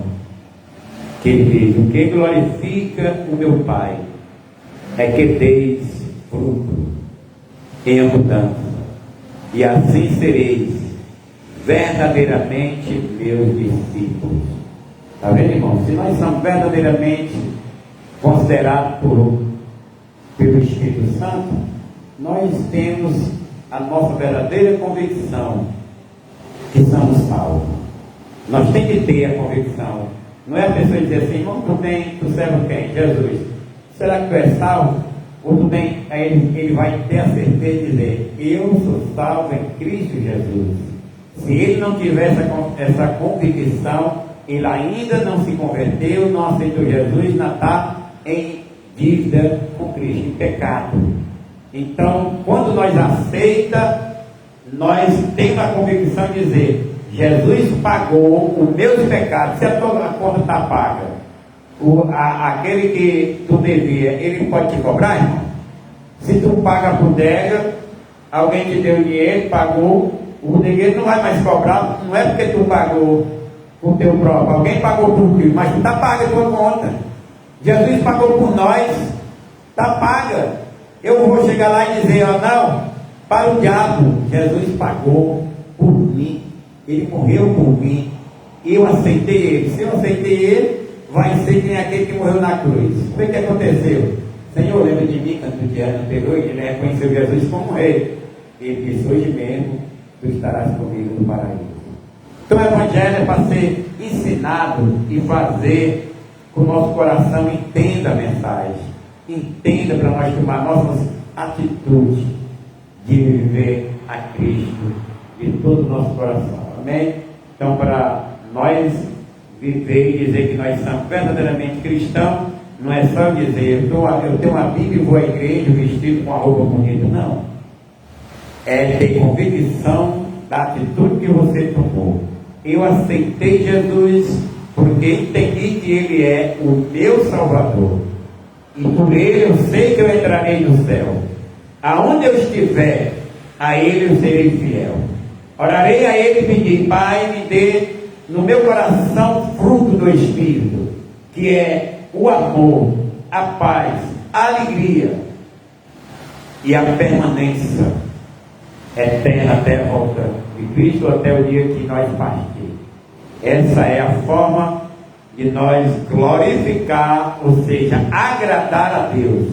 que ele diz: o que glorifica o meu Pai é que deis fruto em abundância, e assim sereis verdadeiramente meus discípulos. Está vendo, irmão? Se nós somos verdadeiramente considerados pelo Espírito Santo, nós temos a nossa verdadeira convicção que somos salvos. Nós temos que ter a convicção. Não é a pessoa dizer assim: irmão, tu serve quem? Jesus. Será que tu é salvo? Ou tu bem? Aí ele vai ter a certeza de dizer: eu sou salvo em Cristo Jesus. Se ele não tiver essa convicção, ele ainda não se converteu, não aceitou Jesus, ainda está em dívida com Cristo, em pecado. Então, quando nós aceitamos, nós temos a convicção de dizer: Jesus pagou os meus pecados. Se a tua conta está paga, aquele que tu devia, ele pode te cobrar, irmão? Se tu paga por bodega, alguém te deu dinheiro, pagou, o bodegueiro não vai mais cobrar. Não é porque tu pagou com o teu próprio, alguém pagou por ti, mas está paga a tua conta. Jesus pagou por nós, está paga. Eu vou chegar lá e dizer: ó, não, para o diabo, Jesus pagou por mim, ele morreu por mim, eu aceitei ele. Se eu aceitei ele, vai ser que nem aquele que morreu na cruz. O que aconteceu? Senhor, lembra de mim quando o dia anterior, ele reconheceu Jesus como rei. Ele disse: hoje mesmo tu estarás comigo no paraíso. Então o evangelho é para ser ensinado e fazer com o nosso coração. Entenda a mensagem, entenda, para nós tomar nossas atitudes de viver a Cristo de todo o nosso coração. Amém? Então, para nós viver e dizer que nós somos verdadeiramente cristãos, não é só dizer: eu tenho uma Bíblia e vou à igreja vestido com uma roupa bonita. Não. É ter convicção da atitude que você tomou. Eu aceitei Jesus porque entendi que Ele é o meu Salvador, e por Ele eu sei que eu entrarei no céu. Aonde eu estiver, a Ele eu serei fiel. Orarei a Ele e pedir: Pai, me dê no meu coração fruto do Espírito, que é o amor, a paz, a alegria e a permanência eterna até a volta de Cristo, até o dia que nós partirmos. Essa é a forma de nós glorificar, ou seja, agradar a Deus.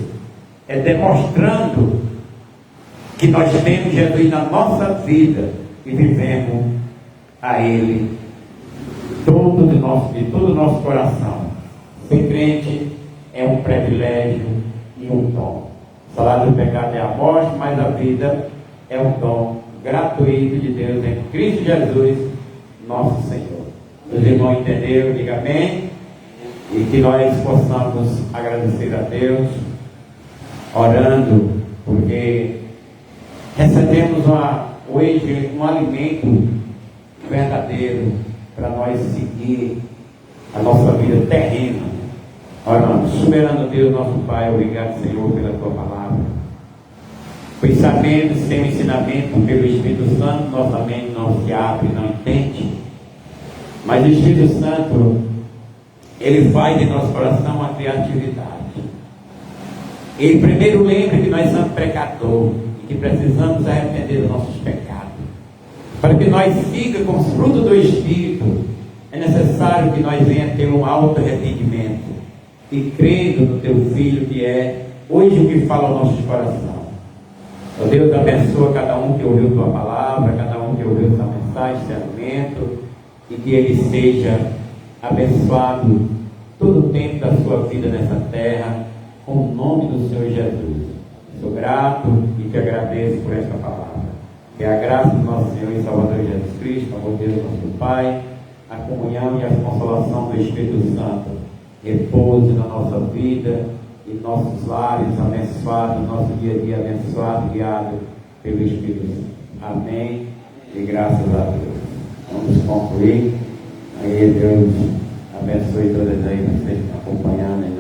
É demonstrando que nós temos Jesus na nossa vida e vivemos a Ele de todo o nosso coração. Ser crente é um privilégio e um dom. O salário do pecado é a morte, mas a vida é um dom gratuito de Deus em Cristo Jesus, nosso Senhor. Os irmãos entenderam? Diga amém. E que nós possamos agradecer a Deus, orando, porque recebemos hoje um alimento verdadeiro para nós seguir a nossa vida terrena, Oramos. Soberano Deus, nosso Pai, obrigado, Senhor, pela Tua palavra. Pois sabendo, sem o ensinamento pelo Espírito Santo, nossa mente não se abre, não entende. Mas o Espírito Santo, Ele faz em nosso coração uma criatividade. Ele primeiro lembra que nós somos pecadores e que precisamos arrepender dos nossos pecados. Para que nós sigamos com os frutos do Espírito, é necessário que nós venhamos ter um alto arrependimento e crendo no Teu Filho, que é hoje o que fala ao nosso coração. Ó Deus, abençoa cada um que ouviu Tua palavra, cada um que ouviu essa mensagem, esse alimento, e que ele seja abençoado todo o tempo da sua vida nessa terra, com o nome do Senhor Jesus. Sou grato e te agradeço por esta palavra. Que a graça do nosso Senhor e Salvador Jesus Cristo, a amor de Deus, nosso Pai, a comunhão e a consolação do Espírito Santo repouse na nossa vida e nossos lares abençoados, nosso dia a dia abençoado, guiado pelo Espírito Santo. Amém e graças a Deus. Vamos concluir. Aí Deus abençoe todas aí vocês que estão acompanhando.